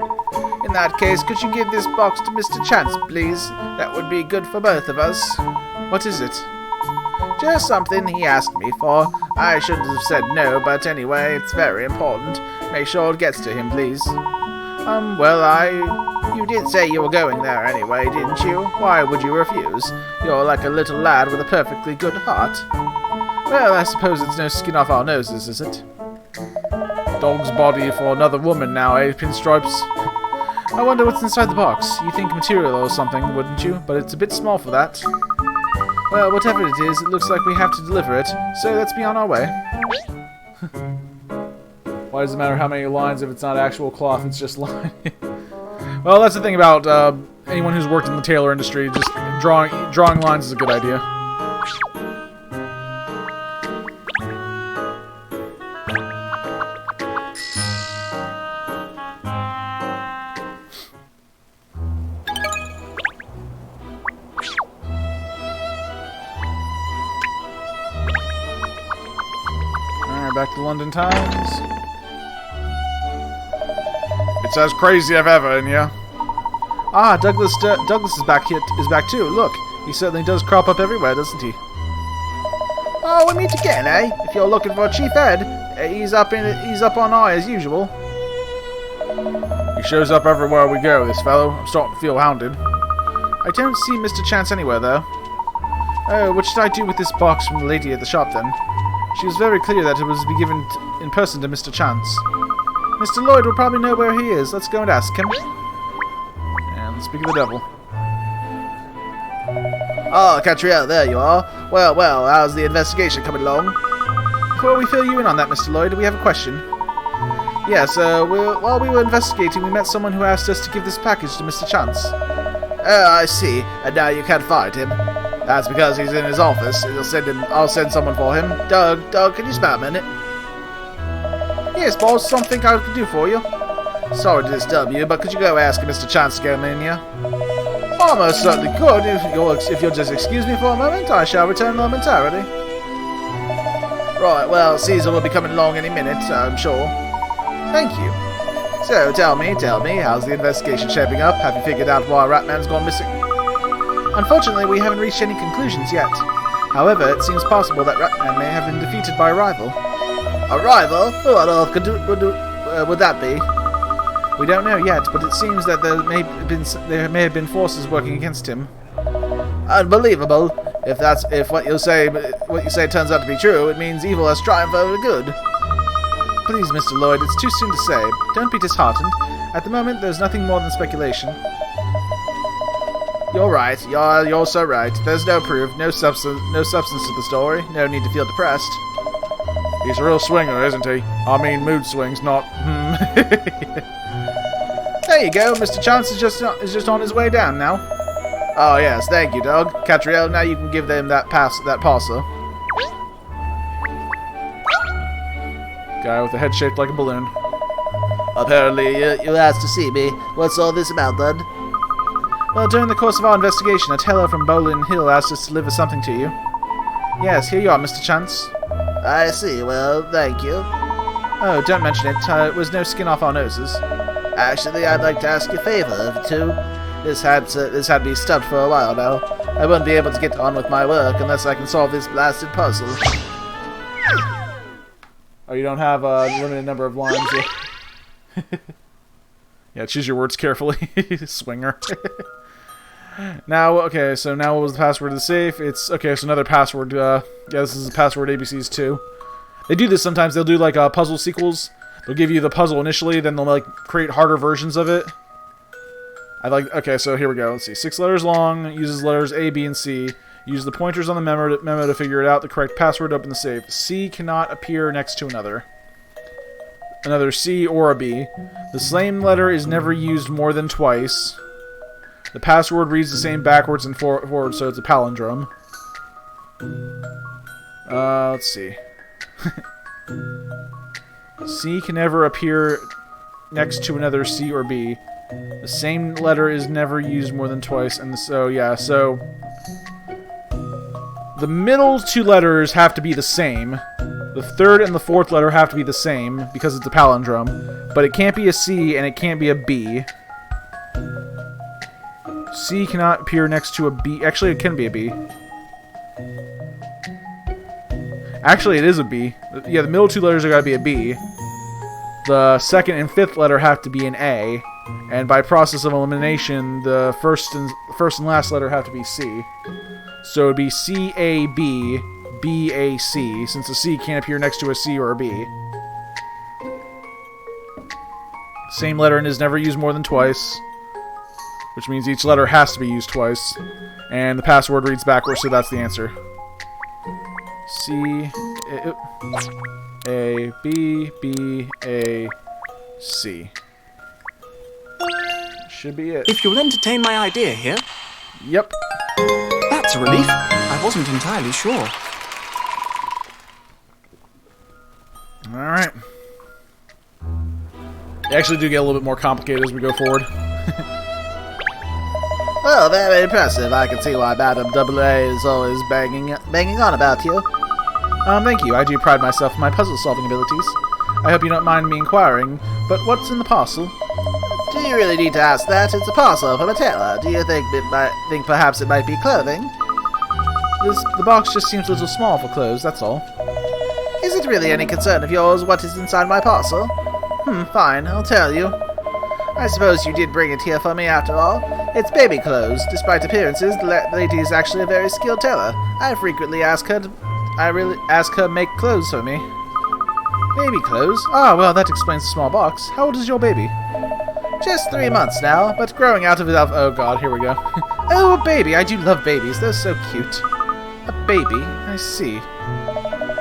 In that case, could you give this box to Mr. Chance, please? That would be good for both of us. What is it? Just something he asked me for. I shouldn't have said no, but anyway, it's very important. Make sure it gets to him, please. You did say you were going there anyway, didn't you? Why would you refuse? You're like a little lad with a perfectly good heart. Well, I suppose it's no skin off our noses, is it? Dog's body for another woman now, eh, Pinstripes? I wonder what's inside the box. You think material or something, wouldn't you? But it's a bit small for that. Well, whatever it is, it looks like we have to deliver it, so let's be on our way. Why does it matter how many lines if it's not actual cloth, it's just line? Well, that's the thing about anyone who's worked in the tailor industry, just drawing lines is a good idea. Back to London Times. It's as crazy as ever in here. Ah, Douglas is back too. Look, he certainly does crop up everywhere, doesn't he? Oh, we meet again, eh? If you're looking for Chief Ed, he's up on eye as usual. He shows up everywhere we go, this fellow. I'm starting to feel hounded. I don't see Mr. Chance anywhere, though. Oh, what should I do with this box from the lady at the shop, then? She was very clear that it was to be given in person to Mr. Chance. Mr. Lloyd will probably know where he is. Let's go and ask him. And speak of the devil. Oh, Katrielle, there you are. Well, well, how's the investigation coming along? Before we fill you in on that, Mr. Lloyd, we have a question. Yes, while we were investigating, we met someone who asked us to give this package to Mr. Chance. Oh, I see. And now you can't find him. That's because he's in his office. I'll send someone for him. Doug, can you spare a minute? Yes, boss, something I could do for you. Sorry to disturb you, but could you go ask Mr. Chance to get him in here? I most certainly could. If you'll just excuse me for a moment, I shall return momentarily. Right, well, Caesar will be coming along any minute, I'm sure. Thank you. So, tell me, how's the investigation shaping up? Have you figured out why Ratman's gone missing? Unfortunately, we haven't reached any conclusions yet. However, it seems possible that Ratman may have been defeated by a rival. A rival? Who on earth would that be? We don't know yet, but it seems that there may have been forces working against him. Unbelievable. If what you say turns out to be true, it means evil has triumphed over good. Please, Mr. Lloyd, it's too soon to say. Don't be disheartened. At the moment, there's nothing more than speculation. You're right. You're so right. There's no proof, no substance to the story. No need to feel depressed. He's a real swinger, isn't he? I mean, mood swings, not. There you go. Mr. Chance is just on his way down now. Oh yes, thank you, Doug. Katrielle, now you can give them that parcel. Guy with a head shaped like a balloon. Apparently, you asked to see me. What's all this about, then? Well, during the course of our investigation, a teller from Bolin Hill asked us to deliver something to you. Yes, here you are, Mr. Chance. I see. Well, thank you. Oh, don't mention it. It was no skin off our noses. Actually, I'd like to ask you a favor, too. This had me stumped for a while now. I won't be able to get on with my work unless I can solve this blasted puzzle. Oh, you don't have a limited number of lines. Yeah, choose your words carefully, swinger. Now, okay, so now what was the password to the safe? It's, okay, so another password. Yeah, this is the password ABCs 2. They do this sometimes. They'll do, like, puzzle sequels. They'll give you the puzzle initially, then they'll, like, create harder versions of it. Okay, so here we go. Let's see. 6 letters long, uses letters A, B, and C. Use the pointers on the memo to figure it out. The correct password to open the safe. C cannot appear next to another C or a B. The same letter is never used more than twice. The password reads the same backwards and forward, so it's a palindrome. Let's see. C can never appear next to another C or B. The same letter is never used more than twice, and so the middle 2 letters have to be the same. The 3rd and the 4th letter have to be the same because it's a palindrome, but it can't be a C and it can't be a B. C cannot appear next to a B. Actually, it can be a B. Actually, it is a B. Yeah, the middle 2 letters are gotta be a B. The 2nd and 5th letter have to be an A. And by process of elimination, the first and last letter have to be C. So it would be C-A-B, B-A-C, since a C can't appear next to a C or a B. Same letter and is never used more than twice, which means each letter has to be used twice. And the password reads backwards, so that's the answer. C-A-B-B-A-C. Should be it. If you'll entertain my idea here. Yep. That's a relief. I wasn't entirely sure. Alright. They actually do get a little bit more complicated as we go forward. Well, very impressive. I can see why Madame AA is always banging on about you. Thank you. I do pride myself in my puzzle-solving abilities. I hope you don't mind me inquiring, but what's in the parcel? Do you really need to ask that? It's a parcel from a tailor. Do you think perhaps it might be clothing? The box just seems a little small for clothes, that's all. Is it really any concern of yours what is inside my parcel? Fine, I'll tell you. I suppose you did bring it here for me after all. It's baby clothes. Despite appearances, the lady is actually a very skilled tailor. I frequently ask her make clothes for me. Baby clothes? Ah, well, that explains the small box. How old is your baby? Just 3 months now, but growing out of it. Oh god, here we go. Oh, a baby. I do love babies. They're so cute. A baby? I see.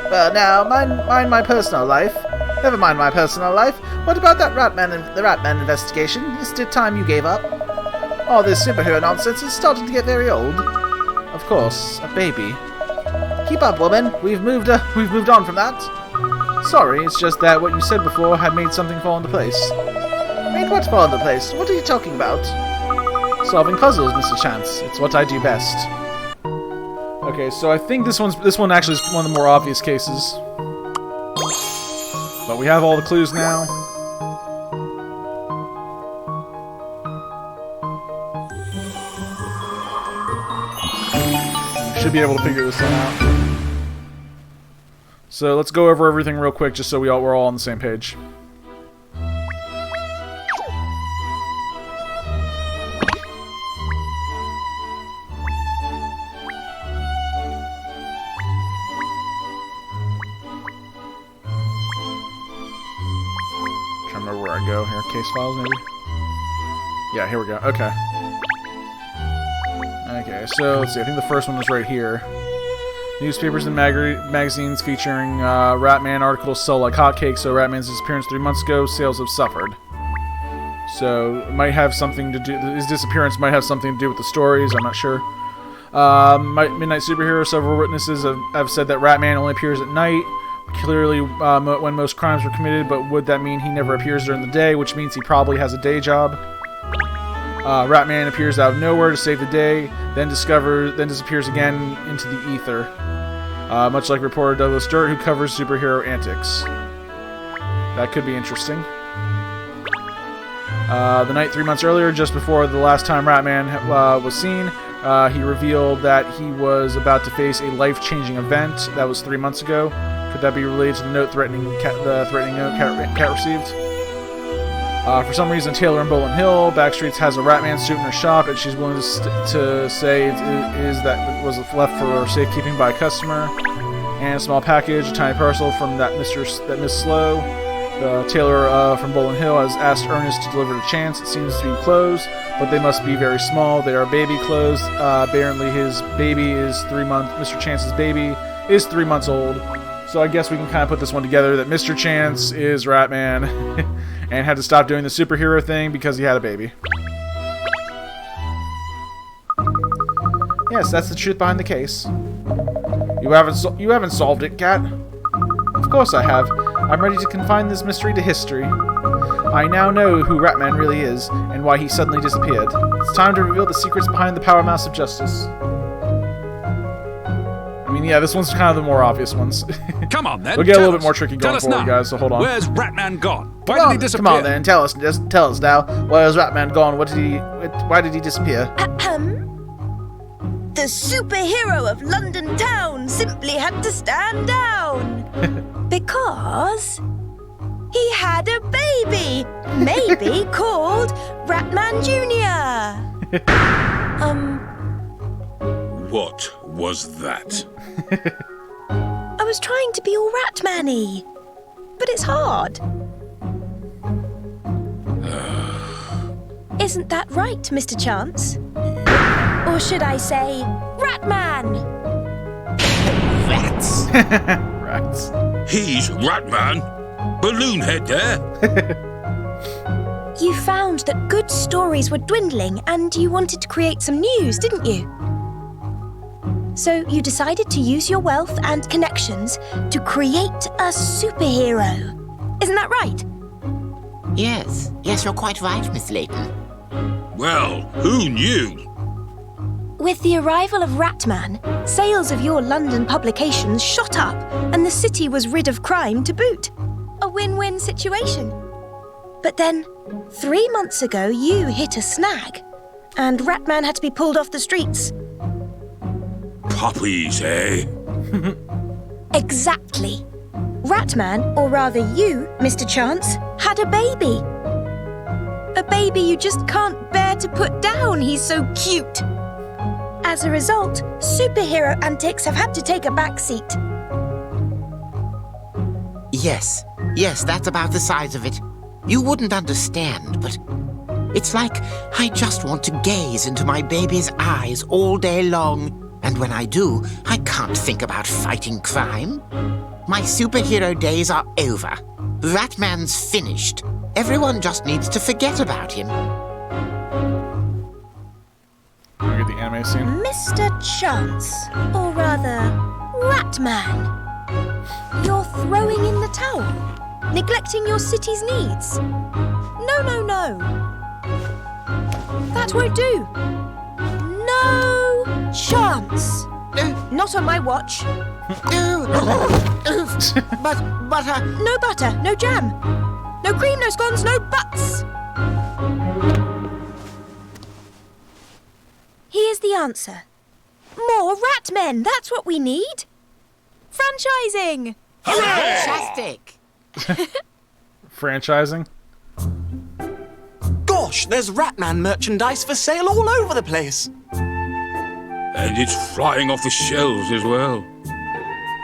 Well, now, mind my personal life. Never mind my personal life. What about that the Ratman investigation? Is it time you gave up? All this superhero nonsense is starting to get very old. Of course, a baby. Keep up, woman. We've moved on from that. Sorry, it's just that what you said before had made something fall into place. Made what fall into place? What are you talking about? Solving puzzles, Mr. Chance. It's what I do best. Okay, so I think this one actually is one of the more obvious cases. But we have all the clues now. We should be able to figure this one out. So let's go over everything real quick, just so we're all on the same page. Trying to remember where I go here. Case files, maybe. Yeah, here we go. Okay. Okay, so let's see. I think the first one was right here. Newspapers and magazines featuring Ratman articles sell like hotcakes, so Ratman's disappearance 3 months ago, sales have suffered. So, it might have something to do... His disappearance might have something to do with the stories, I'm not sure. Midnight Superhero, several witnesses have said that Ratman only appears at night, clearly when most crimes were committed, but would that mean he never appears during the day, which means he probably has a day job? Ratman appears out of nowhere to save the day, then disappears again into the ether. Much like reporter Douglas Dirt, who covers superhero antics. That could be interesting. The night 3 months earlier, just before the last time Ratman was seen, he revealed that he was about to face a life-changing event. That was 3 months ago. Could that be related to the note threatening note Cat received? For some reason, Taylor in Bowling Hill Backstreets has a Ratman suit in her shop, and she's willing to say it was left for safekeeping by a customer. And a small package, a tiny parcel from that Miss Slow. Taylor from Bowling Hill has asked Ernest to deliver to Chance. It seems to be clothes, but they must be very small. They are baby clothes. Apparently, his baby is 3 months. Mr. Chance's baby is 3 months old. So I guess we can kind of put this one together that Mr. Chance is Ratman. And had to stop doing the superhero thing because he had a baby. Yes, that's the truth behind the case. You haven't solved it, Cat. Of course I have. I'm ready to confine this mystery to history. I now know who Ratman really is, and why he suddenly disappeared. It's time to reveal the secrets behind the power mouse of justice. I mean, yeah, this one's kind of the more obvious ones. Come on, then. We'll get a little bit more tricky going forward, guys, so hold on. Where's Ratman gone? Why did he disappear? Come on, then. Tell us now. Where's Ratman gone? Why did he disappear? The superhero of London town simply had to stand down. Because he had a baby. Maybe called Ratman Jr. What was that? I was trying to be all Ratman-y, but it's hard. Isn't that right, Mr. Chance? Or should I say, Ratman? Rats. Rats. He's Ratman. Balloon head there. You found that good stories were dwindling and you wanted to create some news, didn't you? So you decided to use your wealth and connections to create a superhero. Isn't that right? Yes, you're quite right, Miss Layton. Well, who knew? With the arrival of Ratman, sales of your London publications shot up and the city was rid of crime to boot. A win-win situation. But then, 3 months ago, you hit a snag, and Ratman had to be pulled off the streets. Puppies, eh? Exactly. Ratman, or rather you, Mr. Chance, had a baby. A baby you just can't bear to put down, he's so cute. As a result, superhero antics have had to take a backseat. Yes, that's about the size of it. You wouldn't understand, but It's like I just want to gaze into my baby's eyes all day long. And when I do, I can't think about fighting crime. My superhero days are over. Ratman's finished. Everyone just needs to forget about him. Look at the anime scene. Mr. Chance, or rather, Ratman. You're throwing in the towel, neglecting your city's needs. No, no, no. That won't do. No chance. Not on my watch. But, No butter, no jam. No cream, no scones, no buts. Here's the answer. More Ratmen, that's what we need. Franchising. fantastic! Franchising? Gosh, there's Ratman merchandise for sale all over the place. And it's flying off the shelves as well.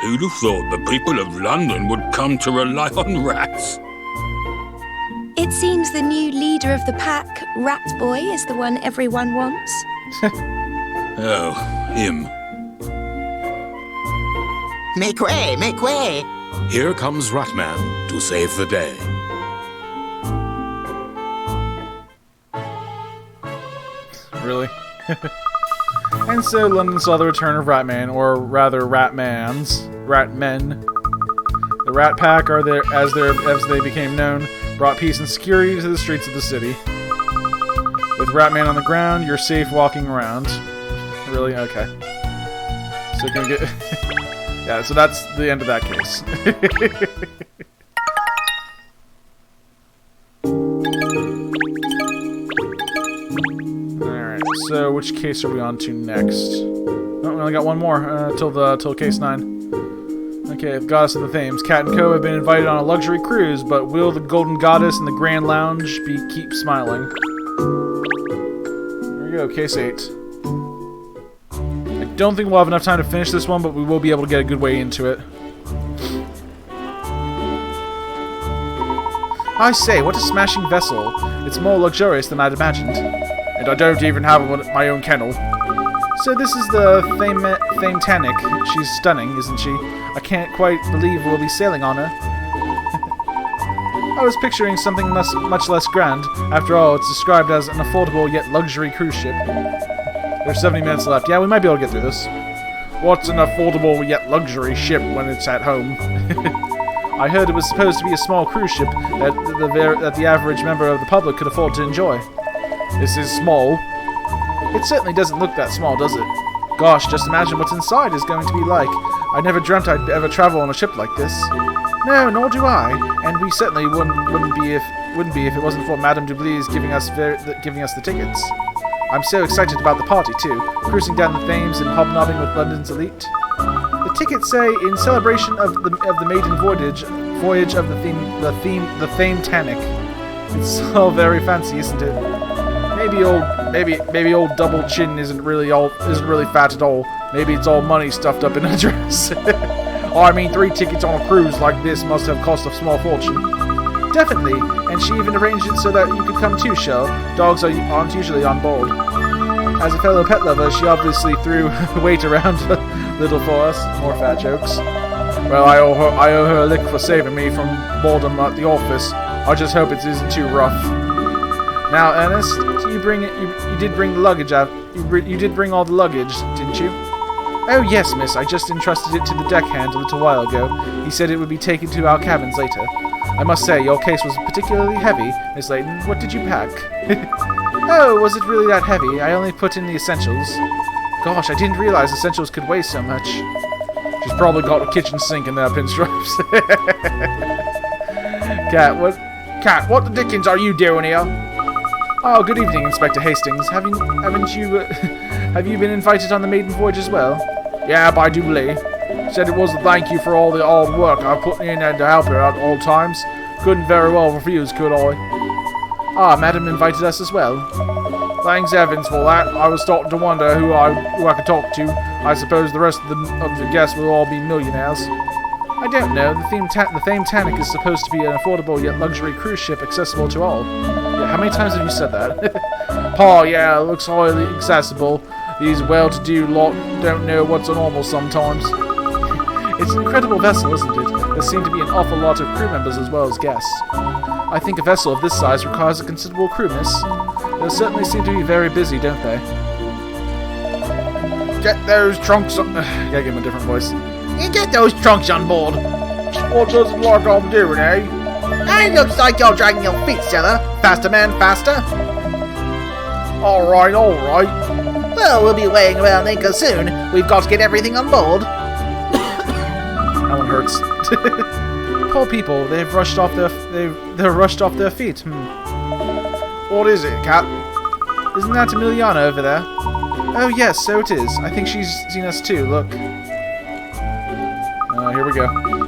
Who'd have thought the people of London would come to rely on rats? It seems the new leader of the pack, Rat Boy, is the one everyone wants. Oh, him. Make way, make way! Here comes Ratman to save the day. Really? And so London saw the return of Ratman, or rather Ratmen. The Rat Pack, are there as they became known, brought peace and security to the streets of the city. With Ratman on the ground, you're safe walking around. Really? Okay. So can we get... yeah, so that's the end of that case. Alright, so which case are we on to next? Oh, we only got one more, till case 9. Okay, the Goddess of the Thames. Cat and Co. have been invited on a luxury cruise, but will the Golden Goddess and the Grand Lounge keep smiling? There we go, case 8. I don't think we'll have enough time to finish this one, but we will be able to get a good way into it. I say, what a smashing vessel. It's more luxurious than I'd imagined. And I don't even have my own kennel. So this is the Thametanic. She's stunning, isn't she? I can't quite believe we'll be sailing on her. I was picturing something much less grand. After all, it's described as an affordable yet luxury cruise ship. There's 70 minutes left. Yeah, we might be able to get through this. What's an affordable yet luxury ship when it's at home? I heard it was supposed to be a small cruise ship that the average member of the public could afford to enjoy. This is small. It certainly doesn't look that small, does it? Gosh, just imagine what's inside is going to be like. I never dreamt I'd ever travel on a ship like this. No, nor do I. And we certainly wouldn't be if it wasn't for Madame Dublis giving us the tickets. I'm so excited about the party too, cruising down the Thames and hobnobbing with London's elite. The tickets say in celebration of the maiden voyage of the Thametanic. It's all very fancy, isn't it? Maybe old Double Chin isn't really fat at all. Maybe it's all money stuffed up in a dress. I mean, 3 tickets on a cruise like this must have cost a small fortune. Definitely, and she even arranged it so that you could come too, Shell. Dogs aren't usually on board. As a fellow pet lover, she obviously threw weight around a little for us. More fat jokes. Well, I owe her a lick for saving me from boredom at the office. I just hope it isn't too rough. Now, Ernest, you did bring the luggage out. You did bring all the luggage, didn't you? Oh yes, miss. I just entrusted it to the deckhand a little while ago. He said it would be taken to our cabins later. I must say, your case was particularly heavy, Miss Layton. What did you pack? Oh, was it really that heavy? I only put in the essentials. Gosh, I didn't realize essentials could weigh so much. She's probably got a kitchen sink in their pinstripes. Cat, what the dickens are you doing here? Oh, good evening, Inspector Hastings. Have you been invited on the maiden voyage as well? Yeah, by Doublet. Said it was a thank you for all the hard work I put in and to help her at all times. Couldn't very well refuse, could I? Ah, Madam invited us as well. Thanks heavens for that. I was starting to wonder who I could talk to. I suppose the rest of the guests will all be millionaires. I don't know. The Thames is supposed to be an affordable yet luxury cruise ship accessible to all. Yeah, how many times have you said that? Oh, yeah, it looks highly accessible. These well-to-do lot don't know what's normal sometimes. It's an incredible vessel, isn't it? There seem to be an awful lot of crew members as well as guests. I think a vessel of this size requires a considerable crew, miss. They certainly seem to be very busy, don't they? Get those trunks on... Gotta give him a different voice. You get those trunks on board. What does it like I'm doing, eh? It looks like you're dragging your feet, Stella. Faster, man, faster. Alright, alright. Well, we'll be weighing around anchor soon. We've got to get everything on board. That one hurts. Poor people, they're rushed off their feet. What is it, Cat? Isn't that Emiliana over there? Oh yes, so it is. I think she's seen us too, look. Here we go.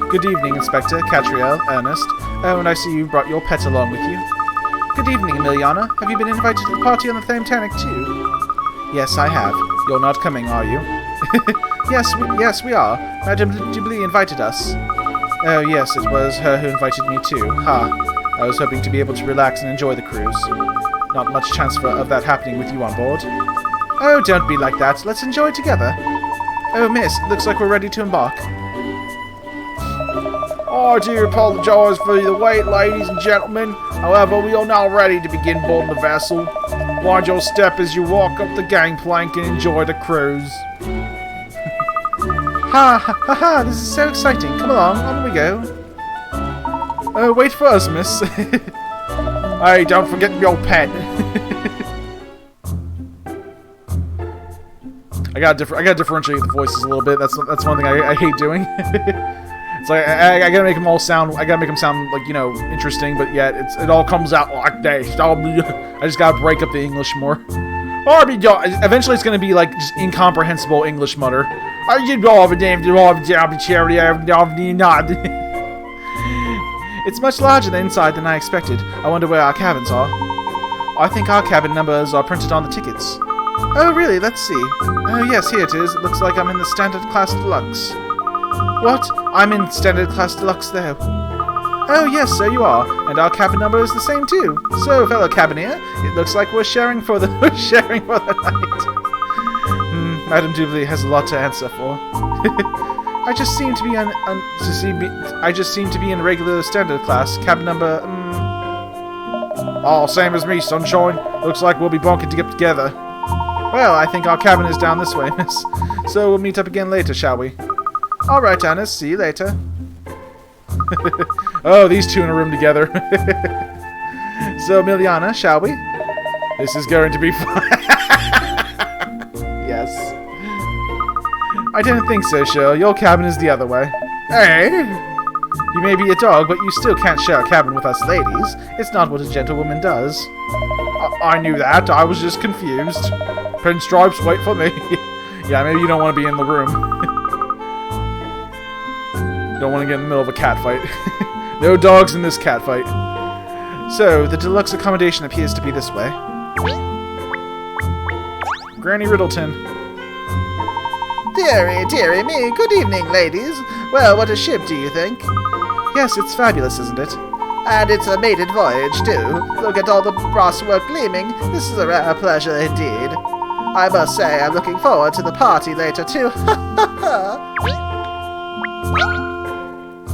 Good evening, Inspector, Katrielle, Ernest. Oh, and I see you brought your pet along with you. Good evening, Emiliana. Have you been invited to the party on the Thames too? Yes, I have. You're not coming, are you? Yes, we are. Madame Jubilee invited us. Oh, yes, it was her who invited me too. Ha. I was hoping to be able to relax and enjoy the cruise. Not much chance of that happening with you on board. Oh, don't be like that. Let's enjoy it together. Oh, miss, looks like we're ready to embark. I do apologise for the wait, ladies and gentlemen. However, we are now ready to begin boarding the vessel. Mind your step as you walk up the gangplank and enjoy the cruise. Ha ha ha! This is so exciting. Come along, on we go. Oh, wait for us, miss. Hey, don't forget your pet. I gotta differentiate the voices a little bit. That's one thing I hate doing. It's like I gotta make them all sound. I gotta make them sound like, you know, interesting, but yet it all comes out like this. I just gotta break up the English more. Eventually, it's gonna be like just incomprehensible English mutter. It's much larger than inside than I expected. I wonder where our cabins are. I think our cabin numbers are printed on the tickets. Oh, really? Let's see. Oh, yes, here it is. It looks like I'm in the Standard Class Deluxe. What? I'm in Standard Class Deluxe, though. Oh, yes, so you are. And our cabin number is the same, too. So, fellow cabineer, it looks like we're sharing for the night. Madame Jubilee has a lot to answer for. I just seem to be in regular standard class. Cabin number, Oh, same as me, sunshine. Looks like we'll be bunking to get together. Well, I think our cabin is down this way, miss. So we'll meet up again later, shall we? All right, Anna. See you later. Oh, these two in a room together. So, Emiliana, shall we? This is going to be fun. Yes. I don't think so, Cheryl. Your cabin is the other way. Hey! You may be a dog, but you still can't share a cabin with us ladies. It's not what a gentlewoman does. I knew that. I was just confused. Pinstripes, wait for me. Yeah, maybe you don't want to be in the room. Don't want to get in the middle of a cat fight. No dogs in this cat fight. So, the deluxe accommodation appears to be this way. Granny Riddleton. Dearie, dearie me. Good evening, ladies. Well, what a ship, do you think? Yes, it's fabulous, isn't it? And it's a maiden voyage, too. Look at all the brass work gleaming. This is a rare pleasure indeed. I must say, I'm looking forward to the party later, too.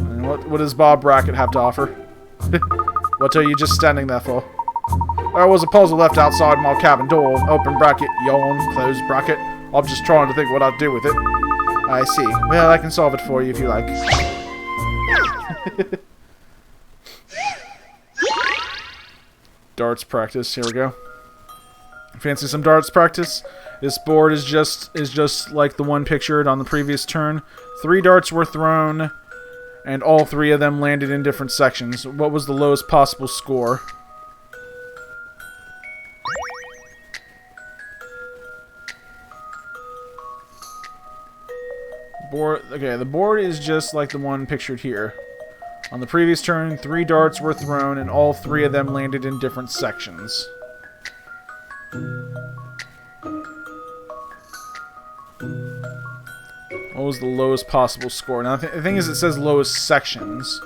And what does Bob Brackett have to offer? What are you just standing there for? There was a puzzle left outside my cabin door. Open bracket, yawn, close bracket. I'm just trying to think what I'd do with it. I see. Well, I can solve it for you if you like. Darts practice. Here we go. Fancy some darts practice? This board is just like the one pictured on the previous turn. 3 darts were thrown, and all 3 of them landed in different sections. What was the lowest possible score? Okay, the board is just like the one pictured here. On the previous turn, 3 darts were thrown, and all 3 of them landed in different sections. What was the lowest possible score? Now, the thing is, it says lowest sections.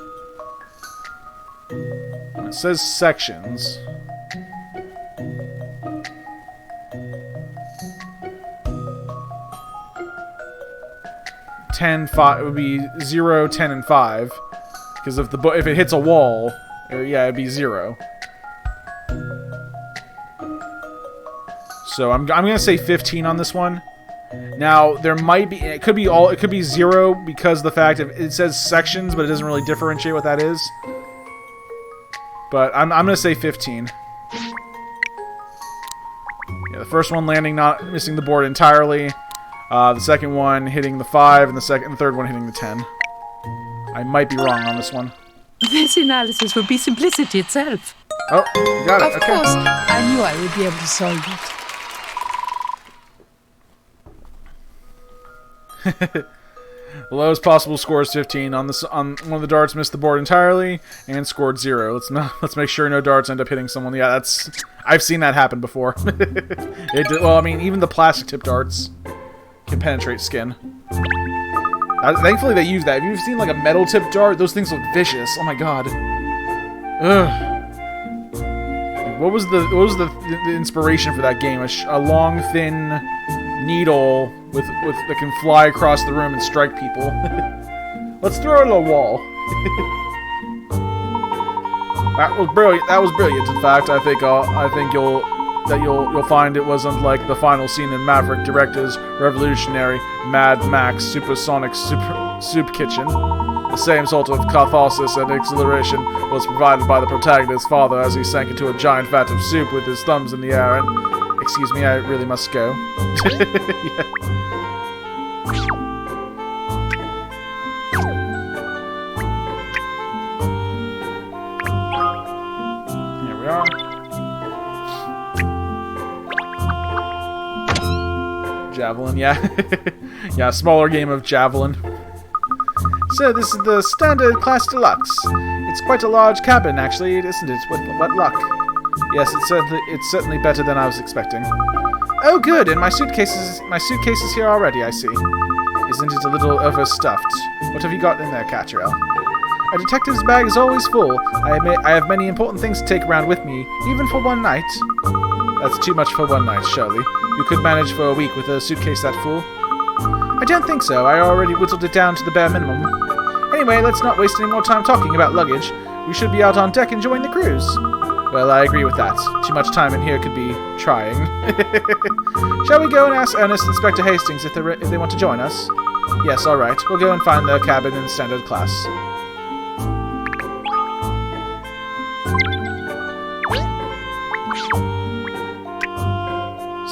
It says sections. It would be 0, 10, and 5. Because if it hits a wall, yeah, it'd be 0. So I'm gonna say 15 on this one. Now there might be it could be 0 because the fact of it says sections, but it doesn't really differentiate what that is. But I'm gonna say 15. Yeah, the first one landing, not missing the board entirely. The second one hitting the 5, and the third one hitting the 10. I might be wrong on this one. This analysis would be simplicity itself. Oh, you got it. Of course, I knew I would be able to solve it. The lowest possible score is 15. On one of the darts missed the board entirely and scored 0. Let's make sure no darts end up hitting someone. Yeah, I've seen that happen before. Well, I mean, even the plastic tip darts can penetrate skin. Thankfully they use that. If you've seen like a metal tip dart, those things look vicious. Oh my god. Ugh. What was the inspiration for that game? A long, thin needle that can fly across the room and strike people. Let's throw it at a wall. That was brilliant. That was brilliant. In fact, I think you'll find it wasn't like the final scene in Maverick Director's revolutionary Mad Max Supersonic Soup Kitchen. The same sort of catharsis and exhilaration was provided by the protagonist's father as he sank into a giant vat of soup with his thumbs in the air and... Excuse me, I really must go. Yeah. Here we are. Javelin, yeah. Yeah, smaller game of Javelin. So this is the standard class deluxe. It's quite a large cabin, actually, isn't it? What luck. Yes, it's certainly better than I was expecting. Oh, good, and my suitcase is here already, I see. Isn't it a little overstuffed? What have you got in there, Katrielle? A detective's bag is always full. I have many important things to take around with me, even for one night. That's too much for one night, surely. You could manage for a week with a suitcase that full. I don't think so. I already whittled it down to the bare minimum. Anyway, let's not waste any more time talking about luggage. We should be out on deck enjoying the cruise. Well, I agree with that. Too much time in here could be trying. Shall we go and ask Ernest and Inspector Hastings if they want to join us? Yes, all right. We'll go and find their cabin in standard class.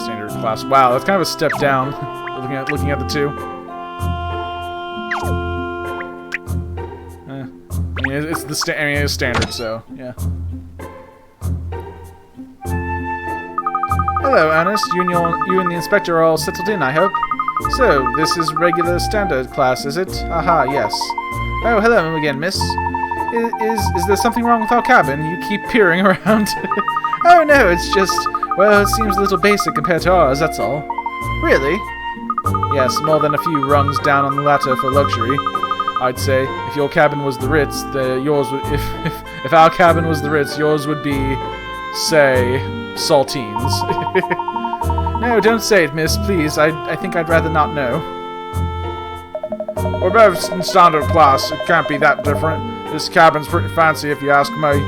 Standard class. Wow, that's kind of a step down. looking at the two. I mean, it's standard, so yeah. Hello, Ernest. You and the inspector are all settled in, I hope. So, this is regular standard class, is it? Aha, yes. Oh, hello again, miss. Is there something wrong with our cabin? You keep peering around. Oh, no, it's just... Well, it seems a little basic compared to ours, that's all. Really? Yes, more than a few rungs down on the ladder for luxury. I'd say, if your cabin was the Ritz, yours would... If our cabin was the Ritz, yours would be, say... saltines. No, don't say it, miss, please. I think I'd rather not know. We're both in standard class. It can't be that different. This cabin's pretty fancy, if you ask me.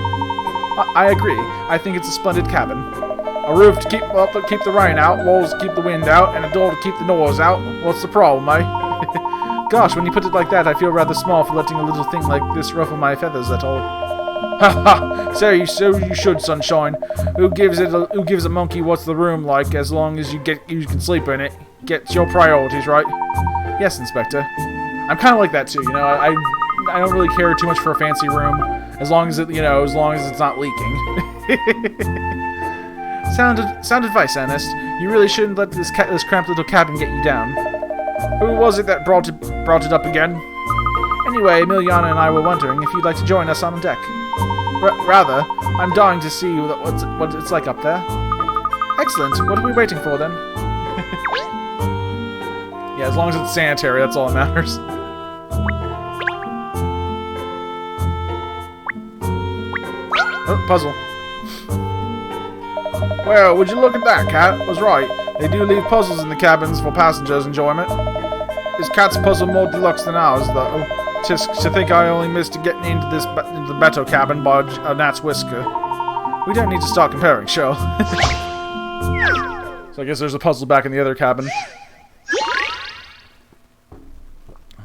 I agree. I think it's a splendid cabin. A roof to keep the rain out, walls to keep the wind out, and a door to keep the noise out. What's the problem, eh? Gosh, when you put it like that, I feel rather small for letting a little thing like this ruffle my feathers at all. Ha ha! So you should, sunshine. Who gives a monkey what's the room like as long as you can sleep in it? Get your priorities right. Yes, Inspector. I'm kind of like that too. You know, I don't really care too much for a fancy room as long as it's not leaking. Sound advice, Ernest. You really shouldn't let this cramped little cabin get you down. Who was it that brought it up again? Anyway, Miliana and I were wondering if you'd like to join us on deck. Rather, I'm dying to see what it's like up there. Excellent. What are we waiting for, then? Yeah, as long as it's sanitary, that's all that matters. Oh, puzzle. Well, would you look at that, Cat? Was right. They do leave puzzles in the cabins for passengers' enjoyment. Is Cat's puzzle more deluxe than ours, though? To think I only missed getting into the Beto cabin by a gnat's whisker. We don't need to start comparing, sure. So I guess there's a puzzle back in the other cabin.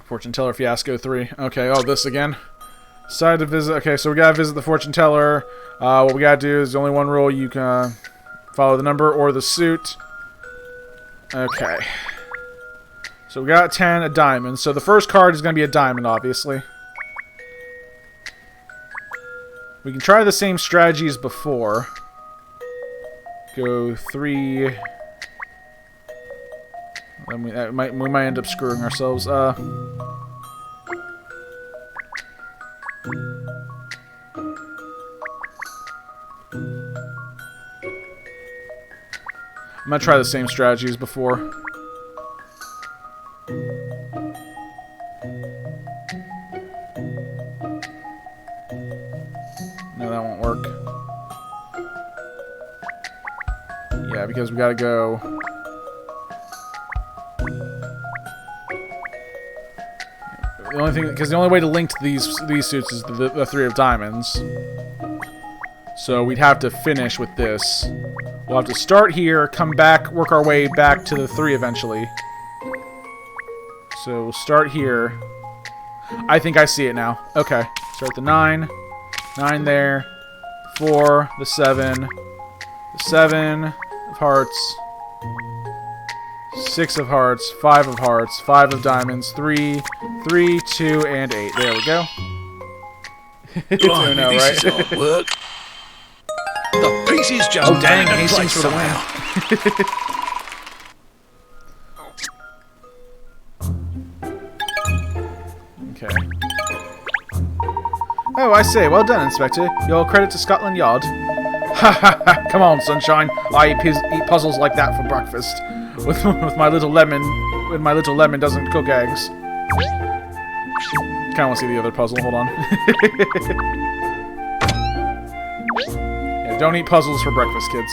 Fortune Teller Fiasco 3. Okay, oh, this again. Decided to visit. Okay, so we gotta visit the Fortune Teller. What we gotta do is the only one rule: you can follow the number or the suit. Okay. So we got 10, a diamond. So the first card is gonna be a diamond, obviously. We can try the same strategy as before. Go 3. Then we might end up screwing ourselves. I'm gonna try the same strategy as before. No, that won't work. Yeah, because we gotta go. The only thing, because the only way to link to these suits is the 3 of diamonds. So we'd have to finish with this. We'll have to start here, come back, work our way back to the 3 eventually. So we'll start here. I think I see it now. Okay. Start the 9. 9 there. 4. The 7. The 7 of hearts. 6 of hearts. 5 of hearts. 5 of diamonds. 3. 3, 2, and 8. There we go. It's Blimey, Uno, this right? is hard work. The pieces just Oh dang, fell into Hastings place for the win. Okay. Oh, I say, well done, Inspector. Your credit to Scotland Yard. Ha ha ha! Come on, sunshine. I eat puzzles like that for breakfast. With my little lemon, when my little lemon doesn't cook eggs. Kind of want to see the other puzzle. Hold on. Yeah, don't eat puzzles for breakfast, kids.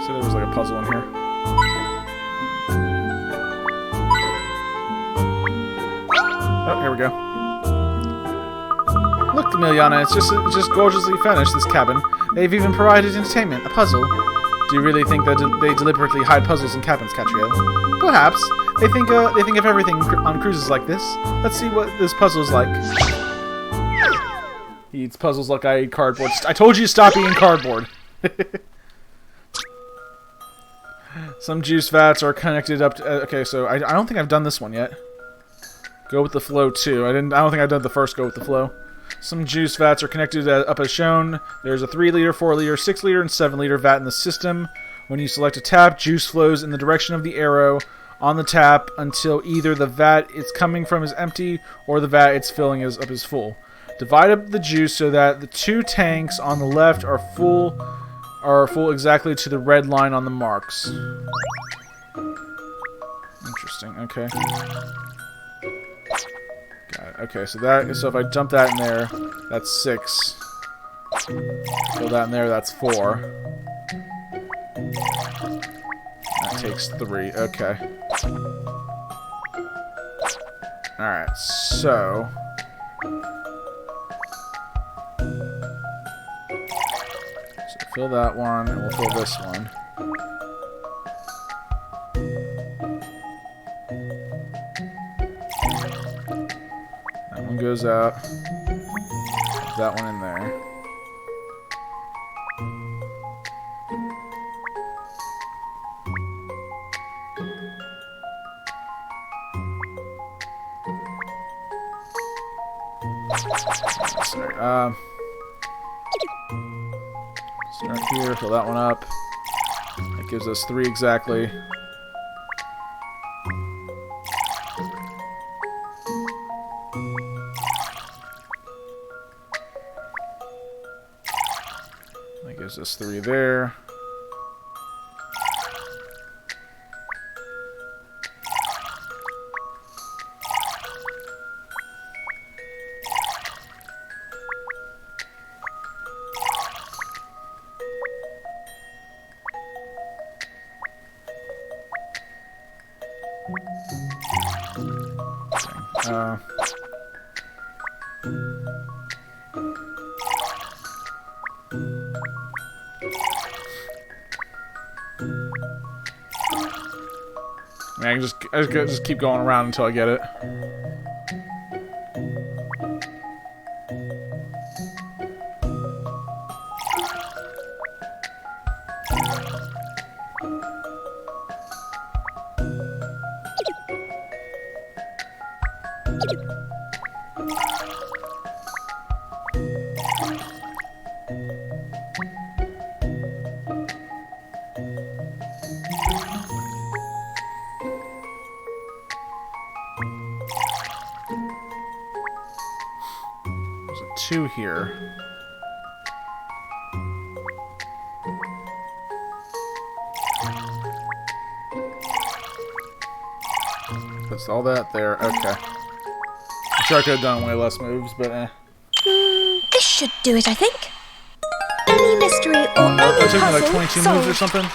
So there was like a puzzle in here. Oh, here we go. Look, Miliana, it's just gorgeously furnished, this cabin. They've even provided entertainment, a puzzle. Do you really think that they deliberately hide puzzles in cabins, Katrielle? Perhaps. They think of everything on cruises like this. Let's see what this puzzle's like. He eats puzzles like I eat cardboard. I told you to stop eating cardboard. Some juice vats are connected up to... okay, so I don't think I've done this one yet. Go with the flow, too. I don't think I've done the first go with the flow. Some juice vats are connected up as shown. There's a 3-liter, 4-liter, 6-liter, and 7-liter vat in the system. When you select a tap, juice flows in the direction of the arrow on the tap until either the vat it's coming from is empty or the vat it's filling up is full. Divide up the juice so that the 2 tanks on the left are full exactly to the red line on the marks. Interesting. Okay. Got it. Okay, so if I dump that in there, that's 6. Fill that in there, that's 4. That takes 3. Okay. Alright, so... fill that one, and we'll fill this one. That one goes out. Put that one in there. Sorry. Start here, fill that one up. That gives us 3 exactly. That gives us 3 there. I can just keep going around until I get it. Two here. That's all that there. Okay. I'm sure I could have done way less moves, but This should do it, I think. Any mystery or any it took me puzzle like 22 solved. moves or something.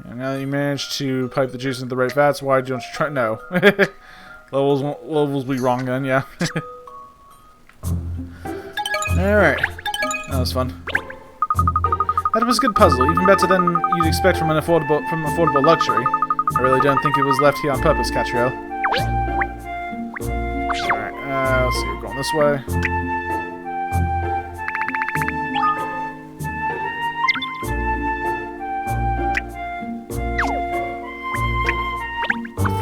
And now that you managed to pipe the juice into the right vats, why don't you try? No. levels be wrong then, yeah. Alright. That was fun. That was a good puzzle, even better than you'd expect from affordable luxury. I really don't think it was left here on purpose, Katrielle. Alright, let's see, we're going this way.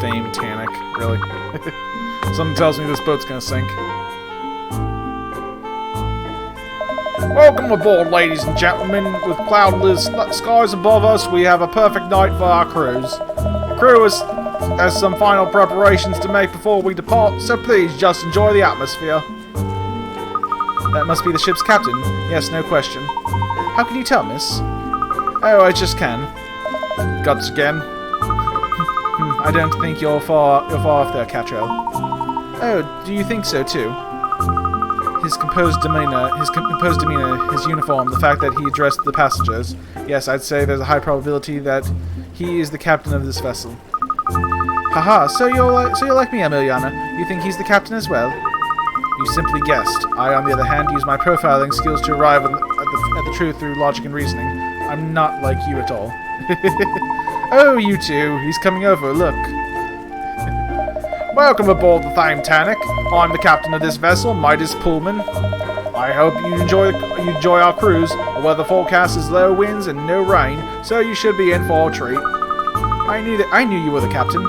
Fame Tannic, really? Something tells me this boat's gonna sink. Welcome aboard, ladies and gentlemen. With cloudless skies above us, we have a perfect night for our cruise. The crew has some final preparations to make before we depart, so please just enjoy the atmosphere. That must be the ship's captain. Yes, no question. How can you tell, miss? Oh, I just can. Guts again. I don't think you're far off there, Katrielle. Oh, do you think so too? His composed demeanor, his uniform, the fact that he addressed the passengers. Yes, I'd say there's a high probability that he is the captain of this vessel. Haha, so you're like me, Emiliana. You think he's the captain as well? You simply guessed. I, on the other hand, use my profiling skills to arrive at the truth through logic and reasoning. I'm not like you at all. Oh, you two. He's coming over, look. Welcome aboard the Titanic. I'm the captain of this vessel, Midas Pullman. I hope you enjoy our cruise. The weather forecast is low winds and no rain, so you should be in for a treat. I knew you were the captain.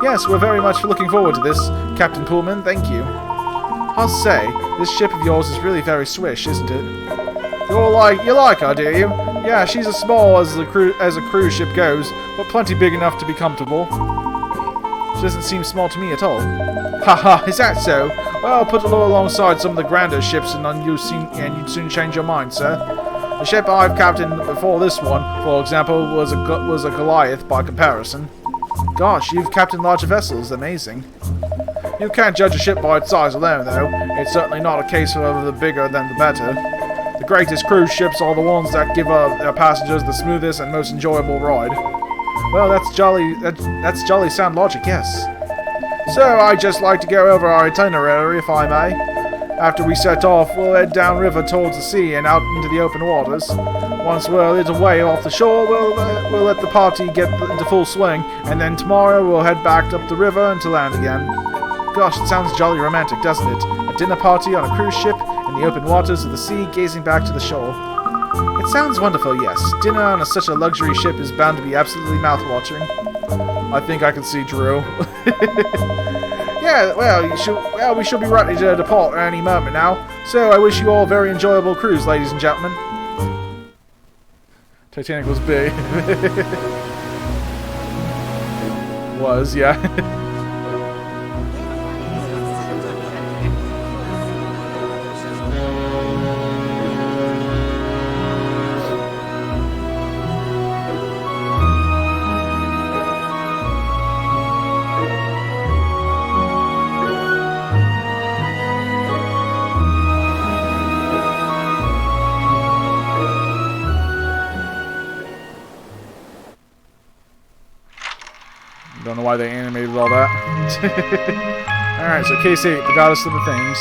Yes, we're very much looking forward to this, Captain Pullman, thank you. I'll say, this ship of yours is really very swish, isn't it? You like her, do you? Yeah, she's as small as a cruise ship goes, but plenty big enough to be comfortable. She doesn't seem small to me at all. Haha, is that so? Well, put it alongside some of the grander ships and you'd soon change your mind, sir. The ship I've captained before this one, for example, was a Goliath by comparison. Gosh, you've captained larger vessels, amazing. You can't judge a ship by its size alone, though. It's certainly not a case of the bigger than the better. The greatest cruise ships are the ones that give their passengers the smoothest and most enjoyable ride. Well, that's jolly sound logic, yes. So, I'd just like to go over our itinerary, if I may. After we set off, we'll head downriver towards the sea and out into the open waters. Once we're a little way off the shore, we'll let the party get into full swing, and then tomorrow we'll head back up the river and to land again. Gosh, it sounds jolly romantic, doesn't it? A dinner party on a cruise ship in the open waters of the sea, gazing back to the shore. It sounds wonderful, yes. Dinner on such a luxury ship is bound to be absolutely mouth-watering. I think I can see Drew. Yeah, well, we should be ready to depart at any moment now. So I wish you all a very enjoyable cruise, ladies and gentlemen. Titanic was big. Was, yeah. why they animated all that. Alright, so case 8, the Goddess of the Things.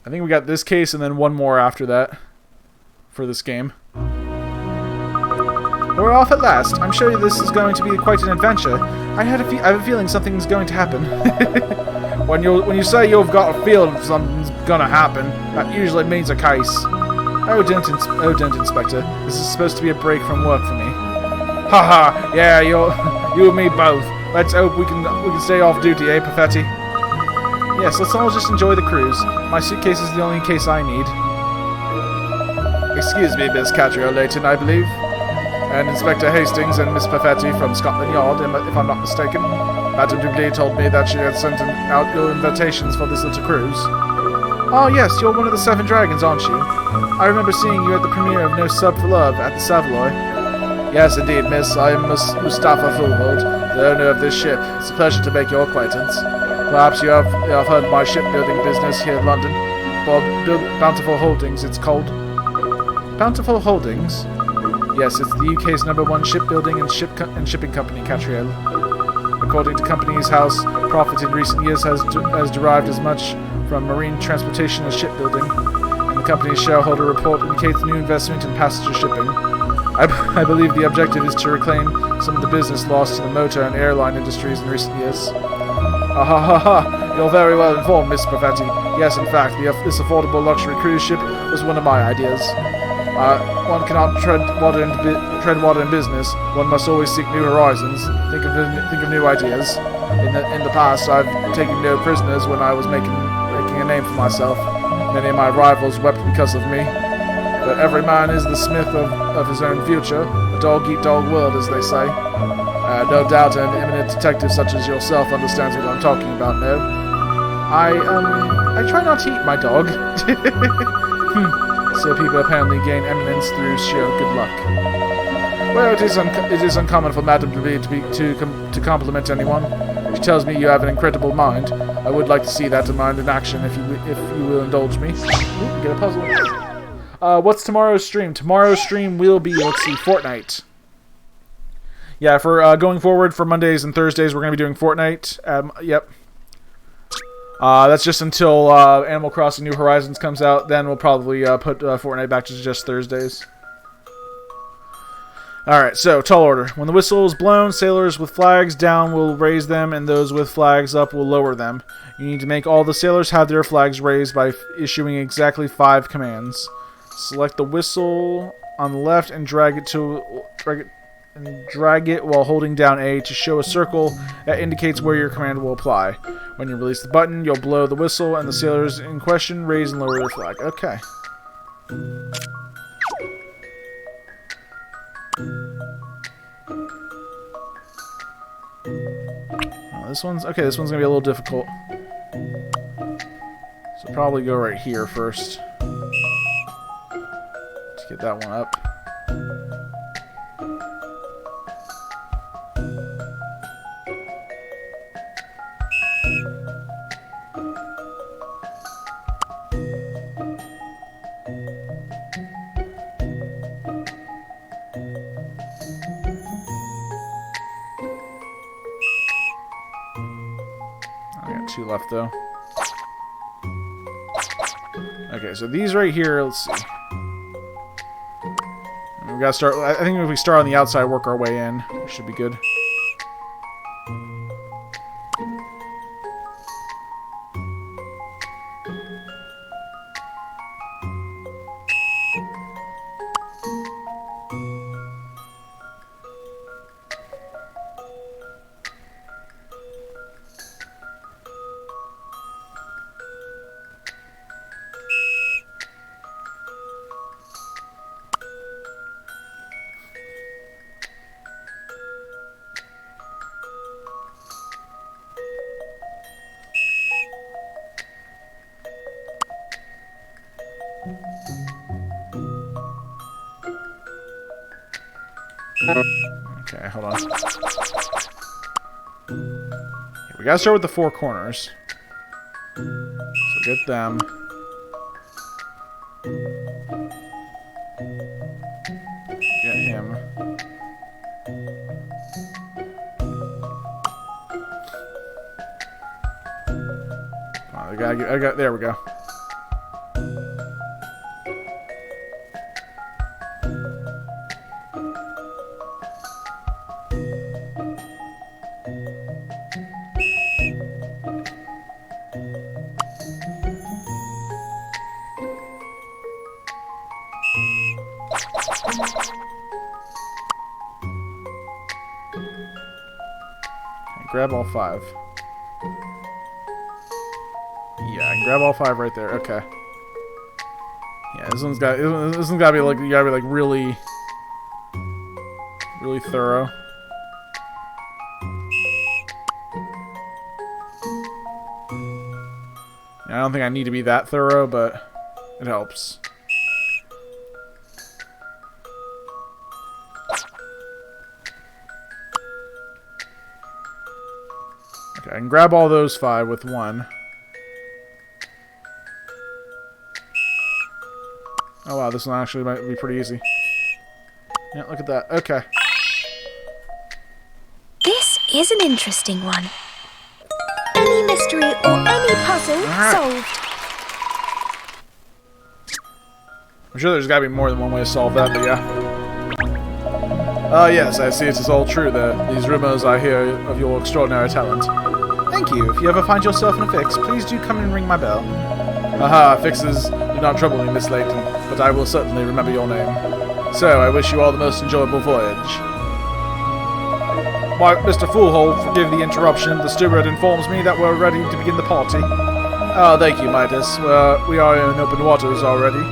I think we got this case and then one more after that for this game. We're off at last. I'm sure this is going to be quite an adventure. I have a feeling something's going to happen. when you say you've got a feeling something's gonna happen, that usually means a case. Oh, don't, Inspector. This is supposed to be a break from work for me. Haha, yeah, you and me both. Let's hope we can stay off duty, eh, Perfetti? Yes, let's all just enjoy the cruise. My suitcase is the only case I need. Excuse me, Miss Katrielle Layton, I believe. And Inspector Hastings and Miss Perfetti from Scotland Yard, if I'm not mistaken. Madame Dublé told me that she had sent out your invitations for this little cruise. Oh yes, you're one of the 7 dragons, aren't you? I remember seeing you at the premiere of No Sub for Love at the Savoy. Yes, indeed, miss. I am Mustafa Fulhold, the owner of this ship. It's a pleasure to make your acquaintance. Perhaps you have heard of my shipbuilding business here in London. Bountiful Holdings, it's called. Bountiful Holdings? Yes, it's the UK's #1 shipbuilding and shipping company, Katrielle. According to Companies House, profit in recent years has derived as much from marine transportation as shipbuilding, and the company's shareholder report indicates new investment in passenger shipping. I believe the objective is to reclaim some of the business lost to the motor and airline industries in recent years. You're very well informed, Miss Perfetti. Yes, in fact, this affordable luxury cruise ship was one of my ideas. One cannot tread water in business. One must always seek new horizons. Think of new ideas. In the past, I've taken no prisoners when I was making a name for myself. Many of my rivals wept because of me. But every man is the smith of his own future. A dog-eat-dog world, as they say. No doubt an eminent detective such as yourself understands what I'm talking about, no? I try not to eat my dog. So people apparently gain eminence through sheer good luck. Well, it is uncommon for Madame to compliment anyone. She tells me you have an incredible mind. I would like to see that mind in action if you will indulge me. Ooh, get a puzzle. What's tomorrow's stream? Tomorrow's stream will be, let's see, Fortnite. Yeah, for going forward for Mondays and Thursdays, we're going to be doing Fortnite. Yep. That's just until Animal Crossing New Horizons comes out. Then we'll probably put Fortnite back to just Thursdays. Alright, so, tall order. When the whistle is blown, sailors with flags down will raise them, and those with flags up will lower them. You need to make all the sailors have their flags raised by issuing exactly 5 commands. Select the whistle on the left and drag it while holding down A to show a circle that indicates where your command will apply. When you release the button, you'll blow the whistle, and the sailors in question raise and lower their flag. Okay. This one's gonna be a little difficult. So probably go right here first. Let's get that one up. Two left though. Okay, so these right here, let's see. We gotta start. I think if we start on the outside, work our way in, we should be good. Okay, hold on. We gotta start with the 4 corners. So get them. Get him. I got. There we go. Grab all 5. Yeah, I can grab all 5 right there. Okay. Yeah, this one's gotta be like really thorough. I don't think I need to be that thorough, but it helps. Okay, I can grab all those 5 with 1. Oh wow, this one actually might be pretty easy. Yeah, look at that. Okay. This is an interesting one. Any mystery or any puzzle solved. I'm sure there's gotta be more than one way to solve that, but yeah. Yes, I see it is all true these rumors I hear of your extraordinary talent. Thank you. If you ever find yourself in a fix, please do come and ring my bell. Aha, fixes do not trouble me, Miss Layton, but I will certainly remember your name. So, I wish you all the most enjoyable voyage. Why, Mr. Foolhole, forgive the interruption. The steward informs me that we're ready to begin the party. Oh, thank you, Midas. We are in open waters already.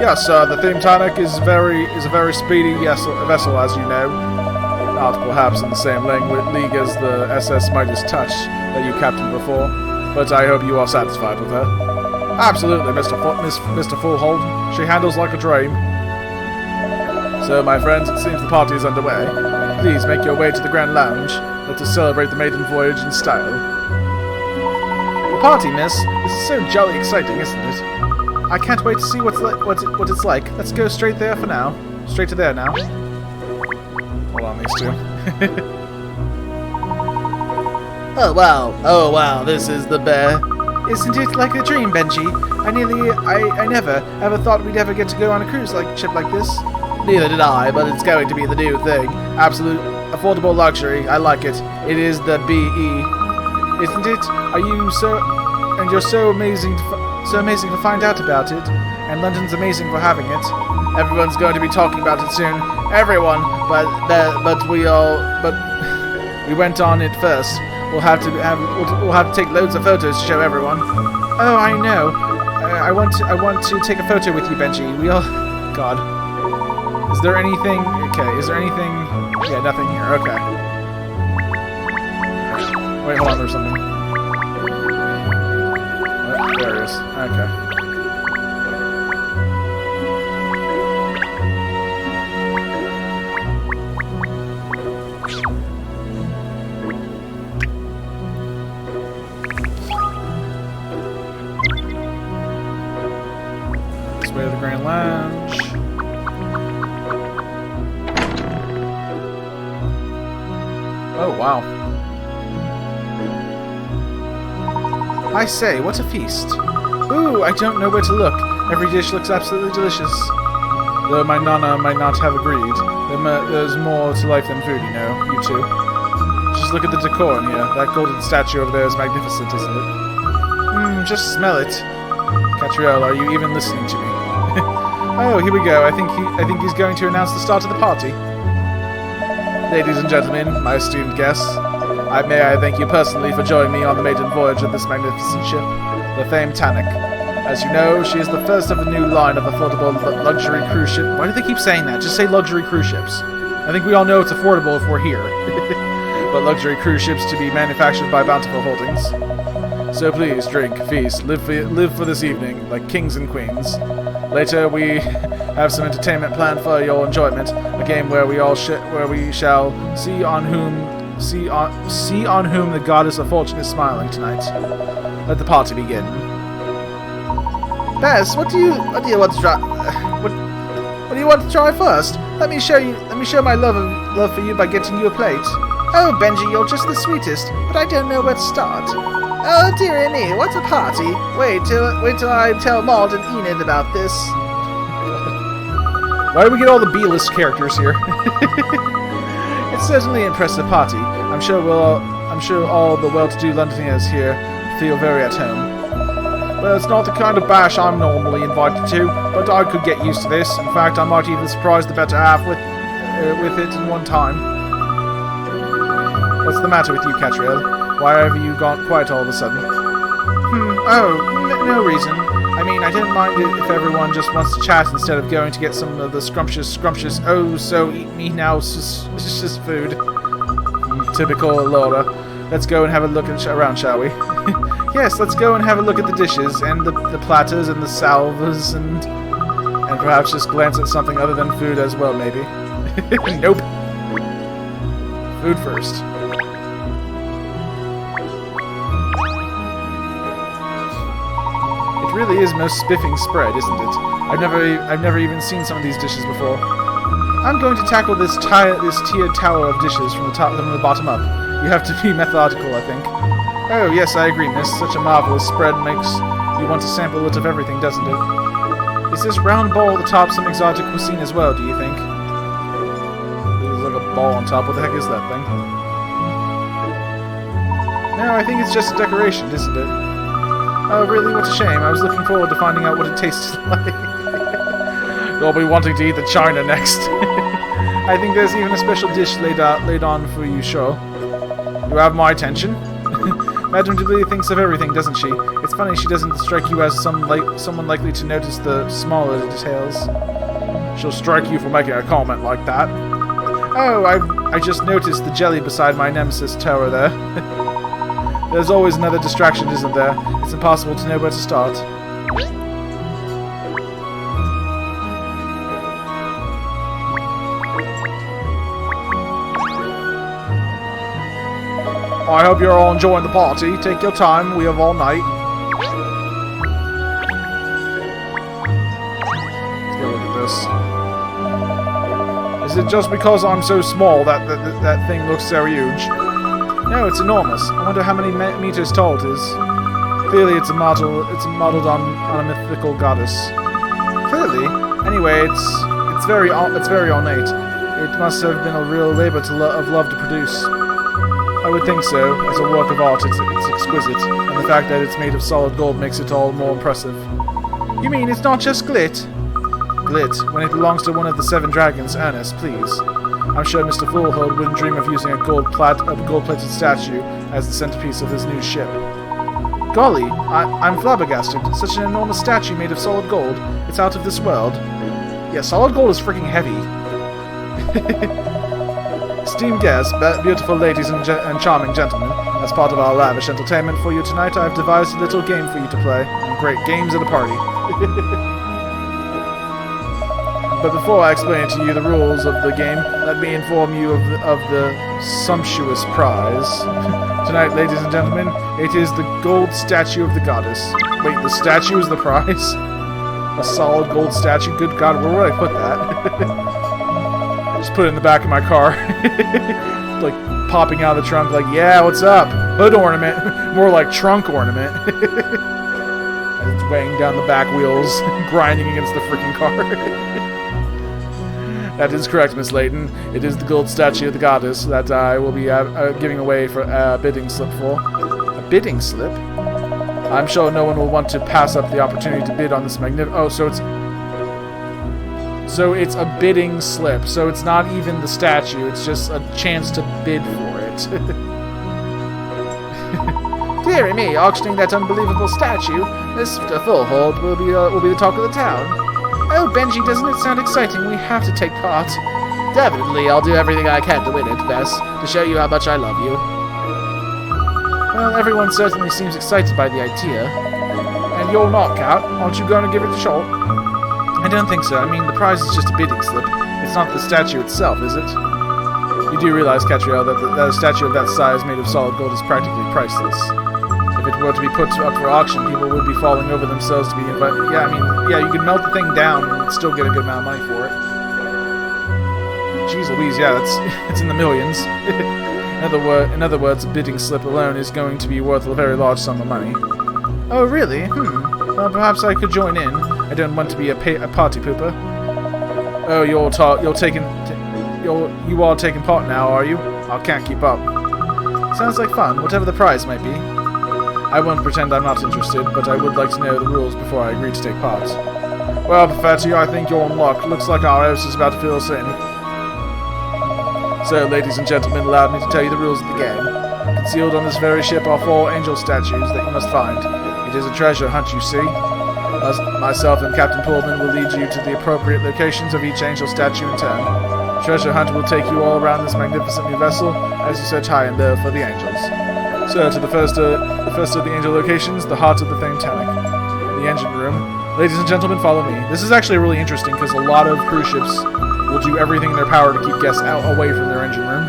Yes, sir, the Titanic is a very speedy vessel, as you know. Not perhaps in the same league as the SS Midas Touch that you captained before, but I hope you are satisfied with her. Absolutely, Mr. Foolhold. She handles like a dream. So, my friends, it seems the party is underway. Please make your way to the Grand Lounge. Let us celebrate the maiden voyage in style. The party, miss? This is so jolly exciting, isn't it? I can't wait to see what it's like. Let's go straight there for now. Straight to there now. Hold on, these two. Oh wow, this is the bear. Isn't it like a dream, Benji? I never ever thought we'd ever get to go on a cruise ship like this. Neither did I, but it's going to be the new thing. Absolute affordable luxury. I like it. It is the BE. Isn't it? You're so amazing to find out about it. And London's amazing for having it. Everyone's going to be talking about it soon. Everyone, but we went on it first. We'll have to take loads of photos to show everyone. Oh, I know. I want to take a photo with you, Benji. God. Is there anything? Okay. Is there anything? Yeah, nothing here. Okay. Wait, hold on. There's something. Oh, there it is. Okay. This way to the Grand Lounge. Oh, wow. I say, what a feast. Ooh, I don't know where to look. Every dish looks absolutely delicious. Though my nana might not have agreed. There's more to life than food, you two. Just look at the decor in here. That golden statue over there is magnificent, isn't it? Just smell it. Katrielle, are you even listening to me? Oh, here we go. I think he's going to announce the start of the party. Ladies and gentlemen, my esteemed guests, I thank you personally for joining me on the maiden voyage of this magnificent ship, the famed Titanic. As you know, she is the first of a new line of affordable luxury cruise ship. Why do they keep saying that? Just say luxury cruise ships. I think we all know it's affordable if we're here. But luxury cruise ships to be manufactured by Bountiful Holdings. So please, drink, feast, live for this evening, like kings and queens. Later, we have some entertainment planned for your enjoyment. A game where we shall see on whom the goddess of fortune is smiling tonight. Let the party begin. Bess, what do you want to try? What do you want to try first? Let me show my love for you by getting you a plate. Oh, Benji, you're just the sweetest, but I don't know where to start. Oh dearie me, what's a party? Wait till I tell Maud and Enid about this. Why do we get all the B-list characters here? It's certainly an impressive party. I'm sure all the well-to-do Londoners here feel very at home. Well, it's not the kind of bash I'm normally invited to, but I could get used to this. In fact, I might even surprise the better half with it in one time. What's the matter with you, Katrielle? Why have you gone quiet all of a sudden? No reason. I mean, I don't mind it if everyone just wants to chat instead of going to get some of the scrumptious, oh so eat me now suspicious food. Typical Laura. Let's go and have a look around, shall we? Yes, let's go and have a look at the dishes, and the platters, and the salvers, and perhaps just glance at something other than food as well, maybe. Nope. Food first. It really is most spiffing spread, isn't it? I've never even seen some of these dishes before. I'm going to tackle this tiered tower of dishes from the bottom up. You have to be methodical, I think. Oh, yes, I agree, miss. Such a marvelous spread makes you want to sample a bit of everything, doesn't it? Is this round bowl at the top some exotic cuisine as well, do you think? There's like a ball on top. What the heck is that thing? No, I think it's just a decoration, isn't it? Oh, really? What a shame. I was looking forward to finding out what it tasted like. You'll be wanting to eat the china next. I think there's even a special dish laid on for you, sure. You have my attention. Madame Julie thinks of everything, doesn't she? It's funny she doesn't strike you as someone likely to notice the smaller details. She'll strike you for making a comment like that. Oh, I just noticed the jelly beside my nemesis tower there. There's always another distraction, isn't there? It's impossible to know where to start. I hope you're all enjoying the party. Take your time, we have all night. Let's go look at this. Is it just because I'm so small that thing looks so huge? No, it's enormous. I wonder how many meters tall it is. Clearly it's modeled on a mythical goddess. Clearly. Anyway, it's very ornate. It must have been a real labor of love to produce. I would think so. As a work of art, it's exquisite, and the fact that it's made of solid gold makes it all more impressive. You mean it's not just glit? Glit, when it belongs to one of the 7 dragons, Ernest, please. I'm sure Mr. Foolhold wouldn't dream of using a gold-plated statue as the centerpiece of his new ship. Golly, I'm flabbergasted. Such an enormous statue made of solid gold. It's out of this world. Yeah, solid gold is freaking heavy. Esteemed guests, beautiful ladies and charming gentlemen, as part of our lavish entertainment for you tonight, I've devised a little game for you to play. Great games at a party. But before I explain to you the rules of the game, let me inform you of the sumptuous prize. Tonight, ladies and gentlemen, it is the gold statue of the goddess. Wait, the statue is the prize? A solid gold statue? Good God, where would I put that? Just put it in the back of my car. Like, popping out of the trunk, like, yeah, what's up? Hood ornament. More like trunk ornament. And it's weighing down the back wheels, grinding against the freaking car. That is correct, Miss Layton. It is the gold statue of the goddess that I will be giving away for a bidding slip for. A bidding slip? I'm sure no one will want to pass up the opportunity to bid on this magnificent... Oh, so it's a bidding slip. So it's not even the statue. It's just a chance to bid for it. Deary me, auctioning that unbelievable statue. Mr. Foolhold will be the talk of the town. Oh, Benji, doesn't it sound exciting? We have to take part. Definitely, I'll do everything I can to win it, Bess, to show you how much I love you. Well, everyone certainly seems excited by the idea. And you're not, Cat. Aren't you going to give it a shot? I don't think so. I mean, the prize is just a bidding slip. It's not the statue itself, is it? You do realize, Katrielle, that a statue of that size made of solid gold is practically priceless. If it were to be put up for auction, people would be falling over themselves to be invited. Yeah, I mean, yeah, you could melt the thing down and still get a good amount of money for it. Jeez Louise, yeah, it's in the millions. In other words, a bidding slip alone is going to be worth a very large sum of money. Oh, really? Well, perhaps I could join in. I don't want to be a party pooper. Oh, you are taking part now, are you? I can't keep up. Sounds like fun, whatever the prize might be. I won't pretend I'm not interested, but I would like to know the rules before I agree to take part. Well, Perfetti, I think you're in luck. Looks like our host is about to fill us in. So, ladies and gentlemen, allow me to tell you the rules of the game. Concealed on this very ship are 4 angel statues that you must find. It is a treasure hunt, you see. Myself and Captain Pullman will lead you to the appropriate locations of each angel statue in turn. The treasure hunt will take you all around this magnificent new vessel as you search high and low for the angels. So, to the first of the angel locations, the heart of the Titanic, the engine room. Ladies and gentlemen, follow me. This is actually really interesting because a lot of cruise ships will do everything in their power to keep guests away from their engine room.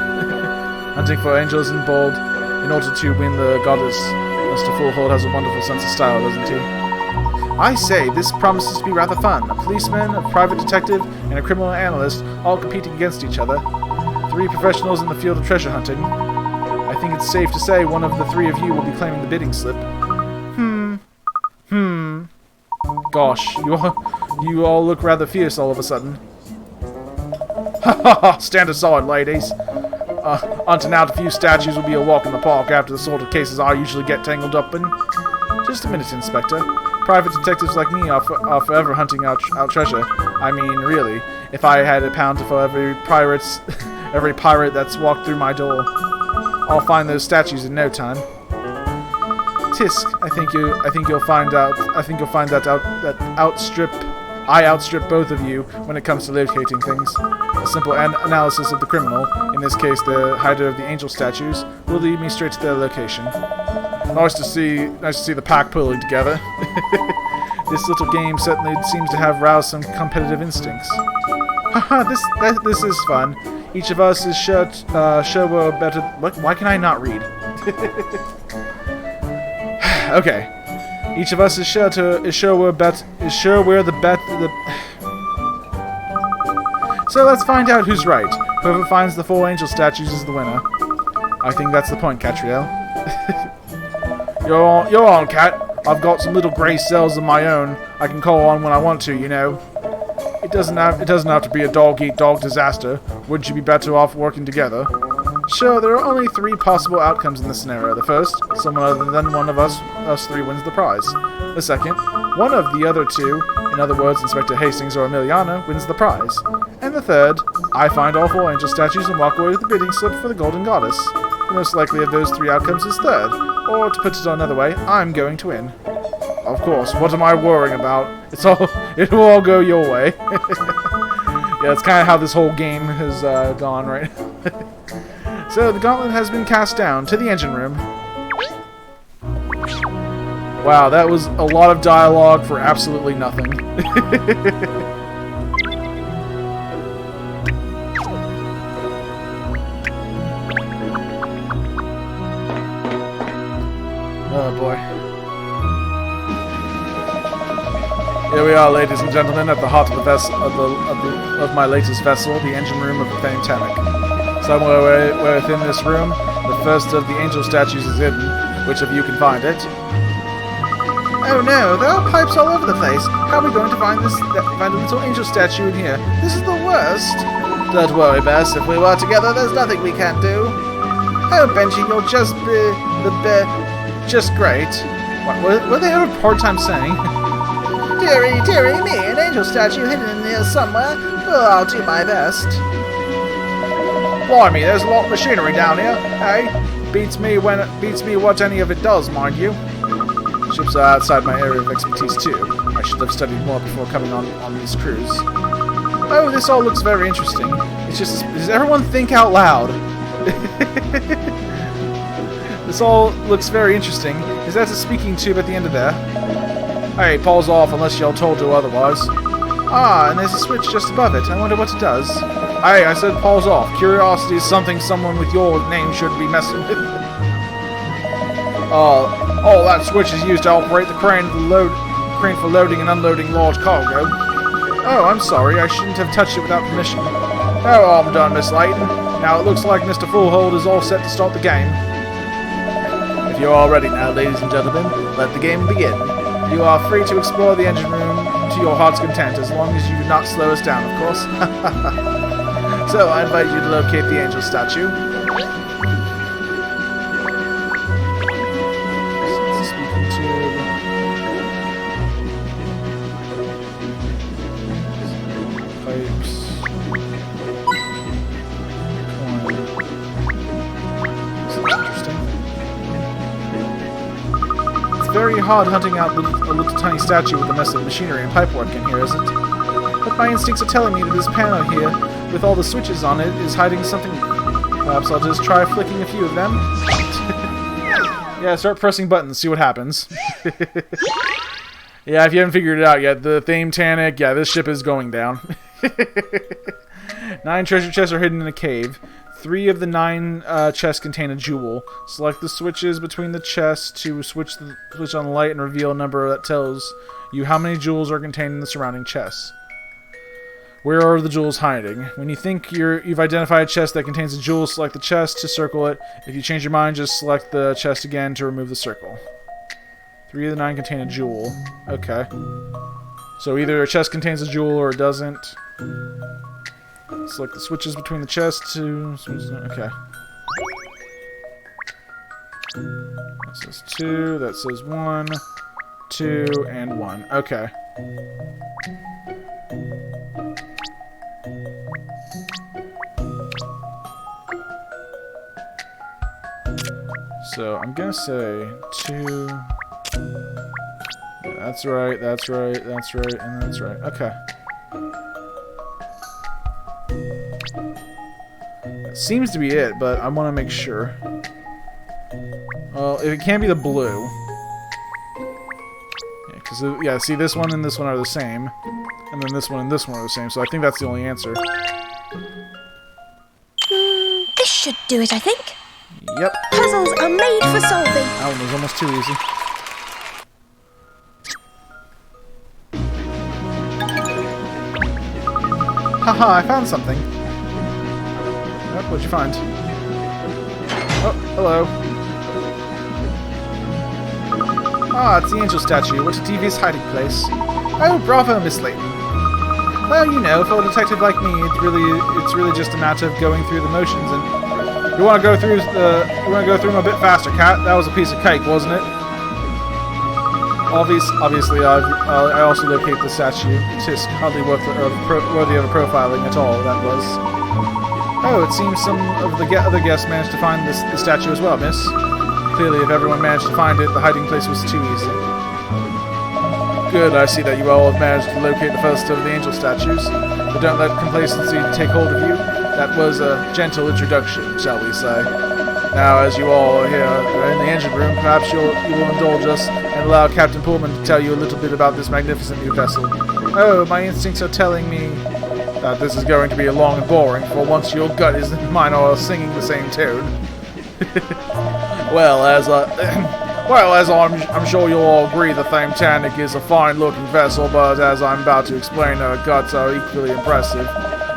Hunting for angels in bold in order to win the goddess. Mr. Fullhold has a wonderful sense of style, doesn't he? I say, this promises to be rather fun. A policeman, a private detective, and a criminal analyst all competing against each other. 3 professionals in the field of treasure hunting. I think it's safe to say one of the 3 of you will be claiming the bidding slip. Gosh, you all look rather fierce all of a sudden. Ha ha ha! Stand aside, ladies. Hunting out a few statues will be a walk in the park after the sort of cases I usually get tangled up in. Just a minute, Inspector. Private detectives like me are forever hunting out treasure. I mean, really, if I had a pound for every pirate that's walked through my door, I'll find those statues in no time. Tisk, I think you'll find out. I think you'll find that I outstrip both of you when it comes to locating things. A simple analysis of the criminal, in this case the hider of the angel statues, will lead me straight to their location. Nice to see the pack pulling together. This little game certainly seems to have roused some competitive instincts. Haha, this is fun. Each of us is sure we're better. What? Why can I not read? Okay. Each of us is sure we're the best. So let's find out who's right. Whoever finds the 4 angel statues is the winner. I think that's the point, Katrielle. You're on, Kat. I've got some little grey cells of my own. I can call on when I want to, you know. It doesn't have to be a dog-eat-dog disaster. Wouldn't you be better off working together? Sure, there are only 3 possible outcomes in this scenario. The first, someone other than one of us 3 wins the prize. The second, one of the other 2, in other words, Inspector Hastings or Emiliana, wins the prize. And the third, I find all 4 angel statues and walk away with the bidding slip for the Golden Goddess. The most likely of those 3 outcomes is third. Or, to put it another way, I'm going to win. Of course, what am I worrying about? It will all go your way. Yeah, that's kind of how this whole game has gone right now. So, the gauntlet has been cast down to the engine room. Wow, that was a lot of dialogue for absolutely nothing. Oh boy. Here we are, ladies and gentlemen, at the heart of the vessel of my latest vessel, the engine room of the Titanic. Somewhere within this room, the first of the angel statues is hidden. Which of you can find it? Oh no, there are pipes all over the place. How are we going to find a little angel statue in here? This is the worst. Don't worry, Bess. If we work together, there's nothing we can't do. Oh, Benji, you'll just be just great. What do they have a hard time saying? Dearie me, an angel statue hidden in here somewhere. Well, I'll do my best. Blimey, there's a lot of machinery down here, hey? Beats me what any of it does, mind you. Ships are outside my area of expertise too. I should have studied more before coming on these crews. Oh, this all looks very interesting. It's just, does everyone think out loud? This all looks very interesting. Is that a speaking tube at the end of there? Hey, pause off unless you're told to otherwise. Ah, and there's a switch just above it. I wonder what it does. Hey, I said pause off. Curiosity is something someone with your name should be messing with. Oh, that switch is used to operate the crane for loading and unloading large cargo. Oh, I'm sorry. I shouldn't have touched it without permission. Oh, I'm done, Miss Layton. Now it looks like Mr. Fullhold is all set to start the game. If you're all ready now, ladies and gentlemen, let the game begin. You are free to explore the engine room to your heart's content, as long as you do not slow us down, of course. So, I invite you to locate the angel statue. Speaking tube. Pipes. Coin. This is interesting. It's very hard hunting out a little tiny statue with a mess of machinery and pipework in here, isn't it? But my instincts are telling me that this panel here, with all the switches on it, is hiding something. Perhaps I'll just try flicking a few of them. Yeah, start pressing buttons, see what happens. Yeah, if you haven't figured it out yet, the Thametanic, yeah, this ship is going down. 9 treasure chests are hidden in a cave. 3 of the 9 chests contain a jewel. Select the switches between the chests to switch on the light and reveal a number that tells you how many jewels are contained in the surrounding chests. Where are the jewels hiding? When you think you've identified a chest that contains a jewel, select the chest to circle it. If you change your mind, just select the chest again to remove the circle. 3 of the 9 contain a jewel. Okay. So either a chest contains a jewel or it doesn't. Select the switches between the chests to... Okay. That says 2, that says 1, 2, and 1. Okay. So I'm gonna say 2. Yeah, that's right, that's right, that's right, and that's right. Okay. That seems to be it, but I want to make sure. Well, if it can't be the blue. Yeah, because, yeah, see, this one and this one are the same. And then this one and this one are the same, so I think that's the only answer. This should do it, I think. Yep. Puzzles are made for solving. That one was almost too easy. Haha, I found something. Oh, what'd you find? Oh, hello. Ah, it's the angel statue. What a devious hiding place. Oh, bravo, Miss Layton. Well, you know, for a detective like me, it's really just a matter of going through the motions and... You want to go through them a bit faster, Cat? That was a piece of cake, wasn't it? Obviously, I also locate the statue. Tisk, hardly worthy of a profiling at all. That was. Oh, it seems some of the other guests managed to find the statue as well, Miss. Clearly, if everyone managed to find it, the hiding place was too easy. Good. I see that you all have managed to locate the first of the angel statues, but don't let complacency take hold of you. That was a gentle introduction, shall we say. Now, as you all are here in the engine room, perhaps you will indulge us and allow Captain Pullman to tell you a little bit about this magnificent new vessel. Oh, my instincts are telling me that this is going to be long and boring, for once your gut is and mine are singing the same tune. Well, as I'm sure you'll all agree, the Thametanic is a fine-looking vessel, but as I'm about to explain, her guts are equally impressive.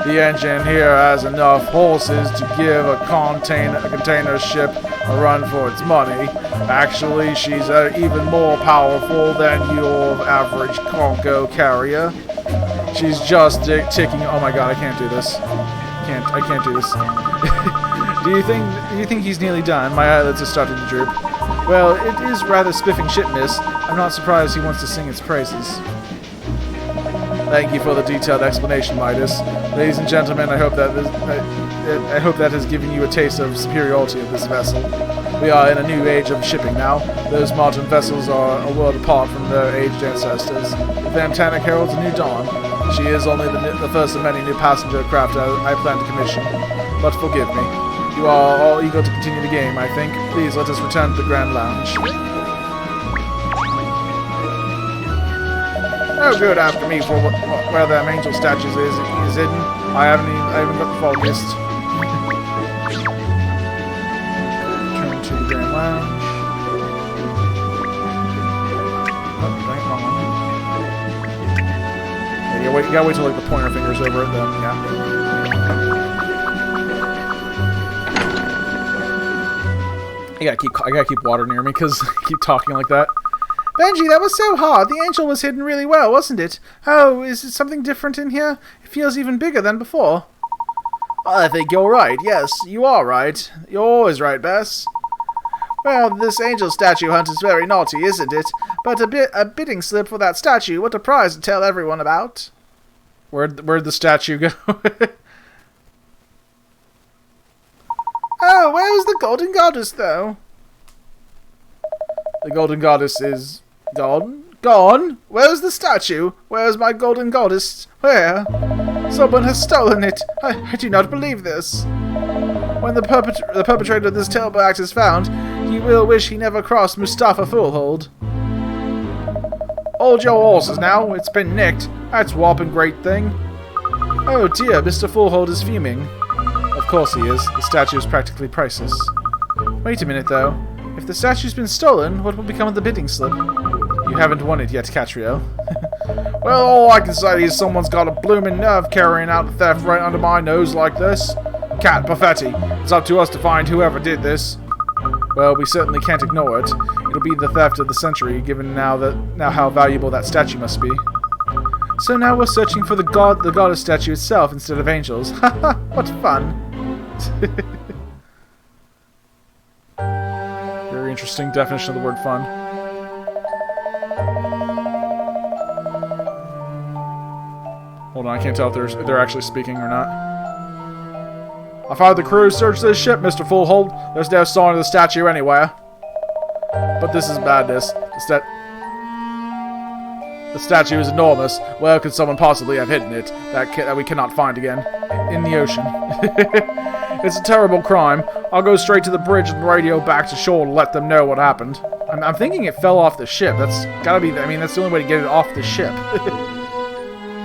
The engine here has enough horses to give a container ship a run for its money. Actually, she's even more powerful than your average cargo carrier. She's just ticking. Oh my god, I can't do this. I can't do this. Do you think he's nearly done? My eyelids are starting to droop. Well, it is rather spiffing shit, miss. I'm not surprised he wants to sing its praises. Thank you for the detailed explanation, Midas. Ladies and gentlemen, I hope that has given you a taste of superiority of this vessel. We are in a new age of shipping now. Those modern vessels are a world apart from their aged ancestors. The Thametanic heralds a new dawn. She is only the first of many new passenger craft I plan to commission. But forgive me. You are all eager to continue the game, I think. Please let us return to the Grand Lounge. Oh, good, after me for where the angel statues is hidden. I haven't got the focused. Return to the Grand Lounge. Oh, dang, wrong one. Yeah, you gotta wait till like the pointer finger's over it, then, yeah. I gotta keep water near me because I keep talking like that. Benji, that was so hard. The angel was hidden really well, wasn't it? Oh, is it something different in here? It feels even bigger than before. I think you're right. Yes, you are right. You're always right, Bess. Well, this angel statue hunt is very naughty, isn't it? But a bidding slip for that statue. What a prize to tell everyone about. Where'd the statue go? Oh, where was the golden goddess, though? The golden goddess is gone. Gone? Where's the statue? Where's my golden goddess? Where? Someone has stolen it. I do not believe this. When the perpetrator of this terrible act is found, he will wish he never crossed Mustafa Foolhold. Hold your horses now. It's been nicked. That's a whopping great thing. Oh dear, Mr. Foolhold is fuming. Of course he is. The statue is practically priceless. Wait a minute, though. If the statue's been stolen, what will become of the bidding slip? You haven't won it yet, Katrielle. Well, all I can say is someone's got a blooming nerve carrying out the theft right under my nose like this. Cat Buffetti, it's up to us to find whoever did this. Well, we certainly can't ignore it. It'll be the theft of the century, given now how valuable that statue must be. So now we're searching for the goddess statue itself instead of angels. Haha, what fun. Very interesting definition of the word fun. Hold on, I can't tell if they're actually speaking or not. I've had the crew search this ship, Mr. Foolhold. There's no sign of the statue anywhere. But this is madness. The statue is enormous. Where could someone possibly have hidden it that we cannot find again? In the ocean. It's a terrible crime. I'll go straight to the bridge and radio back to shore to let them know what happened. I'm thinking it fell off the ship. That's gotta be... I mean, that's the only way to get it off the ship.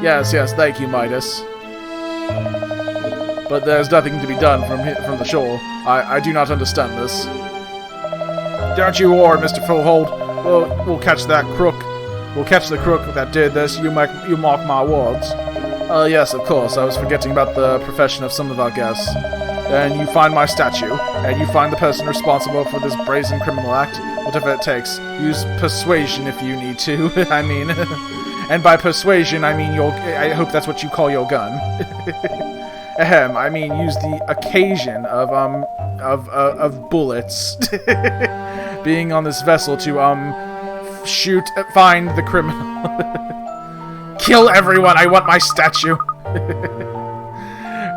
Yes, thank you, Midas. But there's nothing to be done from the shore. I do not understand this. Don't you worry, Mr. Foolhold. We'll catch that crook. We'll catch the crook that did this. You mark my words. Yes, of course. I was forgetting about the profession of some of our guests. Then you find my statue, and you find the person responsible for this brazen criminal act. Whatever it takes. Use persuasion if you need to. I mean... And by persuasion, I mean I hope that's what you call your gun. Ahem, I mean use the occasion of bullets being on this vessel to find the criminal. Kill everyone, I want my statue.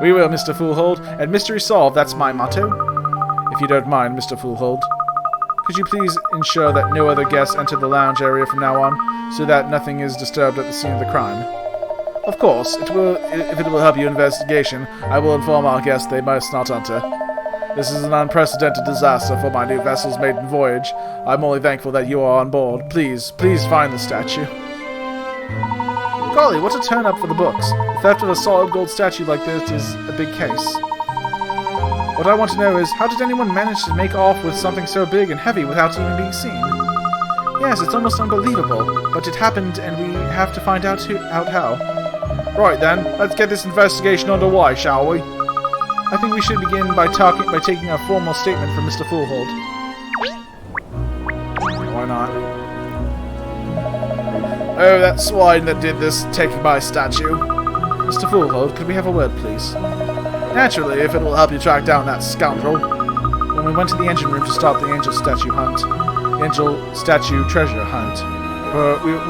We will, Mr. Foolhold, and mystery solved, that's my motto. If you don't mind, Mr. Foolhold. Could you please ensure that no other guests enter the lounge area from now on, so that nothing is disturbed at the scene of the crime? Of course, if it will help your investigation, I will inform our guests they must not enter. This is an unprecedented disaster for my new vessel's maiden voyage. I'm only thankful that you are on board. Please find the statue. Golly, what a turn-up for the books. The theft of a solid gold statue like this is a big case. What I want to know is, how did anyone manage to make off with something so big and heavy without even being seen? Yes, it's almost unbelievable, but it happened and we have to find out how. Right then, let's get this investigation underway, shall we? I think we should begin by taking a formal statement from Mr. Foolhold. Why not? Oh, that swine that did this, taking my statue. Mr. Foolhold, could we have a word, please? Naturally, if it will help you track down that scoundrel. When we went to the engine room to start the angel statue hunt, the angel statue treasure hunt,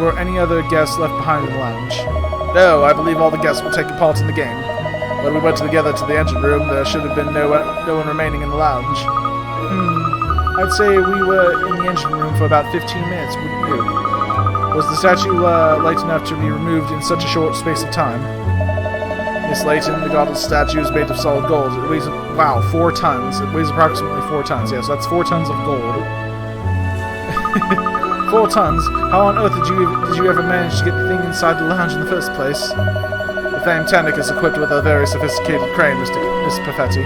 were any other guests left behind in the lounge? No, I believe all the guests were taking part in the game. When we went together to the engine room, there should have been no one remaining in the lounge. I'd say we were in the engine room for about 15 minutes, wouldn't you? Was the statue light enough to be removed in such a short space of time? Miss Layton, the goddess statue is made of solid gold. It weighs, 4 tons. It weighs approximately 4 tons. Yes, that's 4 tons of gold. 4 tons? How on earth did you ever manage to get the thing inside the lounge in the first place? The famed Tannic is equipped with a very sophisticated crane, Miss Perfetti.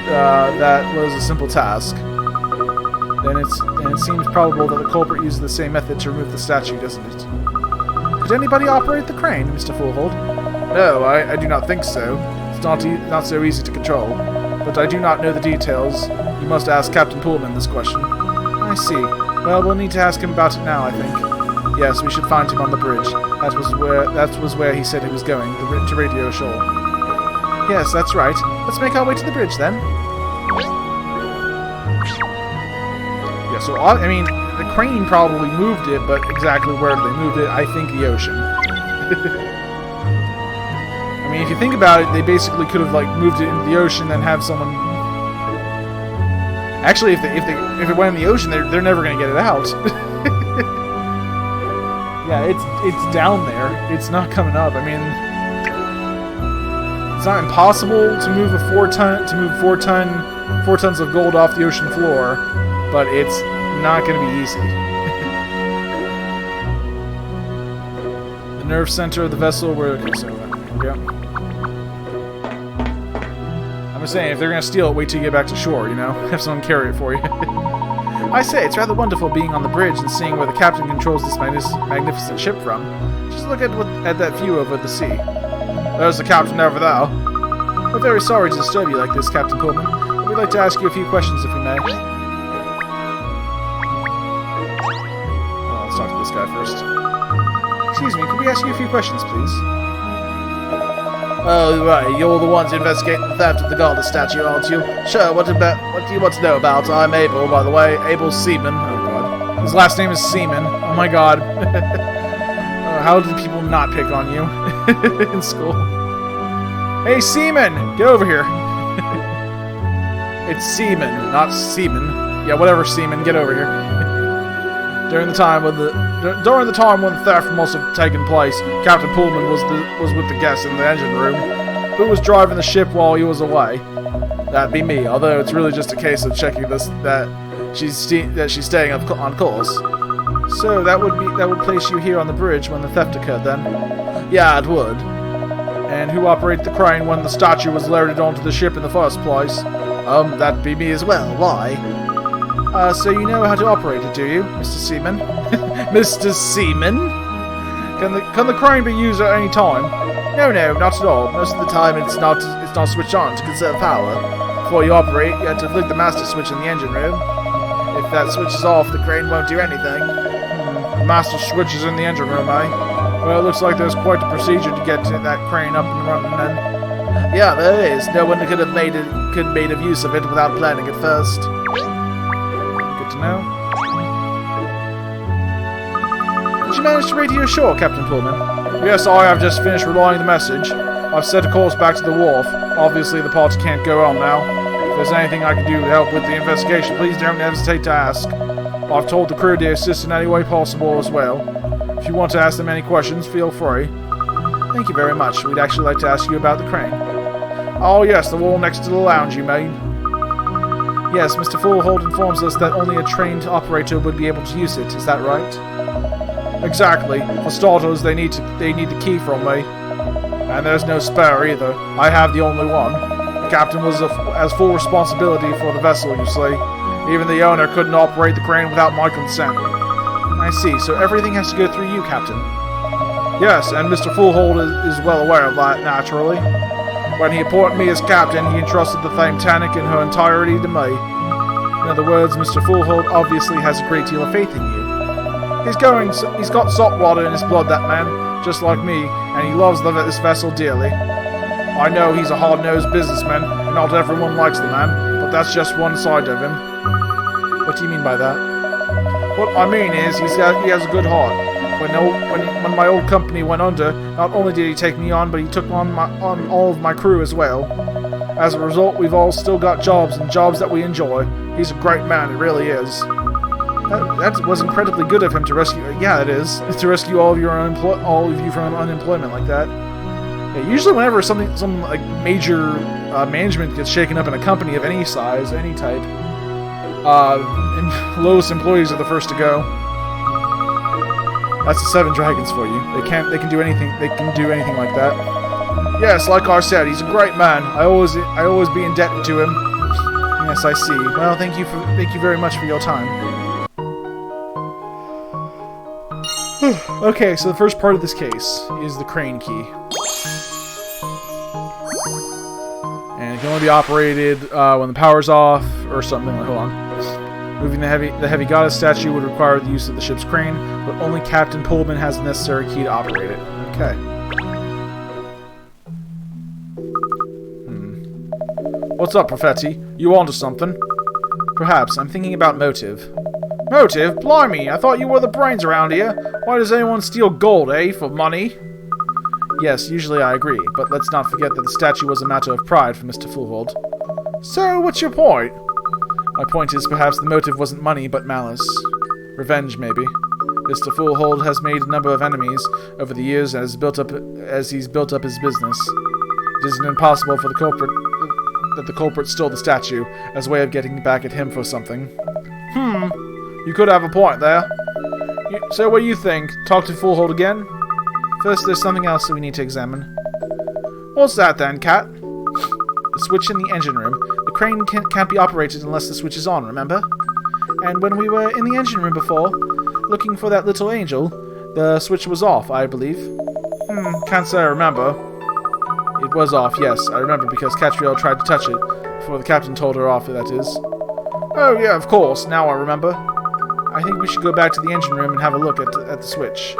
That was a simple task. Then it seems probable that the culprit used the same method to remove the statue, doesn't it? Could anybody operate the crane, Mr. Foolhold? No, I do not think so. It's not so easy to control. But I do not know the details. You must ask Captain Pullman this question. I see. Well, we'll need to ask him about it now, I think. Yes, we should find him on the bridge. That was where he said he was going, to Radio Shoal. Yes, that's right. Let's make our way to the bridge, then. Yeah, so, I mean, the crane probably moved it, but exactly where they moved it, I think the ocean. I mean, if you think about it, they basically could have, like, moved it into the ocean and have someone... Actually, if it went in the ocean, they're never going to get it out. Yeah, it's down there. It's not coming up. I mean, it's not impossible to move four tons of gold off the ocean floor, but it's not going to be easy. The nerve center of the vessel. Okay, so here we go. I'm just saying, if they're going to steal it, wait till you get back to shore. You know, have someone carry it for you. I say, it's rather wonderful being on the bridge and seeing where the captain controls this magnificent ship from. Just look at that view over the sea. There's the captain over there. We're very sorry to disturb you like this, Captain Pullman. We'd like to ask you a few questions, if we may. Well, let's talk to this guy first. Excuse me, could we ask you a few questions, please? Oh, right, you're the ones investigating the theft of the Garda statue, aren't you? Sure, what do you want to know about? I'm Abel, by the way. Abel Seaman. Oh, God. His last name is Seaman. Oh, my God. How did people not pick on you in school? Hey, Seaman! Get over here. It's Seaman, not Seaman. Yeah, whatever, Seaman. Get over here. During the time when the theft must have taken place, Captain Pullman was with the guests in the engine room. Who was driving the ship while he was away? That'd be me. Although it's really just a case of checking that she's staying on course. So that would place you here on the bridge when the theft occurred, then? Yeah, it would. And who operated the crane when the statue was loaded onto the ship in the first place? That'd be me as well. Why? So you know how to operate it, do you, Mr. Seaman? Mr. Seaman? Can the crane be used at any time? No, not at all. Most of the time it's not switched on to conserve power. Before you operate, you have to flick the master switch in the engine room. If that switch is off, the crane won't do anything. The master switch is in the engine room, eh? Well, it looks like there's quite a procedure to get that crane up and running then. Yeah, there is. No one could have made use of it without planning it first. Now. Did you manage to radio ashore, Captain Pullman? Yes, I have just finished relaying the message. I've set a course back to the wharf. Obviously, the parts can't go on now. If there's anything I can do to help with the investigation, please don't hesitate to ask. I've told the crew to assist in any way possible as well. If you want to ask them any questions, feel free. Thank you very much. We'd actually like to ask you about the crane. Oh yes, the wall next to the lounge, you mean? Yes, Mr. Fullhold informs us that only a trained operator would be able to use it. Is that right? Exactly. For starters, they need the key from me. And there's no spare either. I have the only one. The captain has full responsibility for the vessel, you see. Even the owner couldn't operate the crane without my consent. I see. So everything has to go through you, Captain. Yes, and Mr. Fullhold is well aware of that, naturally. When he appointed me as captain, he entrusted the Titanic in her entirety to me. In other words, Mr. Fullhold obviously has a great deal of faith in you. He's got salt water in his blood, that man, just like me, and he loves this vessel dearly. I know he's a hard-nosed businessman, and not everyone likes the man, but that's just one side of him. What do you mean by that? What I mean is, he has a good heart. When my old company went under, not only did he take me on, but he took on all of my crew as well. As a result, we've all still got jobs, and jobs that we enjoy. He's a great man, it really is. That was incredibly good of him to rescue. Yeah, it is to rescue all of you from unemployment like that. Yeah, usually, whenever some like major management gets shaken up in a company of any size, any type, lowest employees are the first to go. That's the Seven Dragons for you. They can do anything. They can do anything like that. Yes, like I said, he's a great man. I always be indebted to him. Yes, I see. Well, thank you very much for your time. Okay, so the first part of this case is the crane key. And It can only be operated when the power's off, or something. Hold on. Moving the heavy goddess statue would require the use of the ship's crane, but only Captain Pullman has the necessary key to operate it. Okay. What's up, Profetti? You onto something? Perhaps. I'm thinking about motive. Motive? Blimey, I thought you were the brains around here. Why does anyone steal gold, eh? For money? Yes, usually I agree, but let's not forget that the statue was a matter of pride for Mr. Fulhold. So, what's your point? My point is perhaps the motive wasn't money, but malice. Revenge, maybe. Mr. Fulhold has made a number of enemies over the years as he's built up his business. It isn't impossible for the culprit stole the statue as a way of getting back at him for something. You could have a point there. So what do you think? Talk to Fulhold again? First, there's something else that we need to examine. What's that then, Cat? The switch in the engine room. The crane can't be operated unless the switch is on, remember? And when we were in the engine room before, looking for that little angel, the switch was off, I believe. Can't say I remember. It was off, yes. I remember because Katrielle tried to touch it, before the captain told her off, that is. Oh yeah, of course, now I remember. I think we should go back to the engine room and have a look at the switch.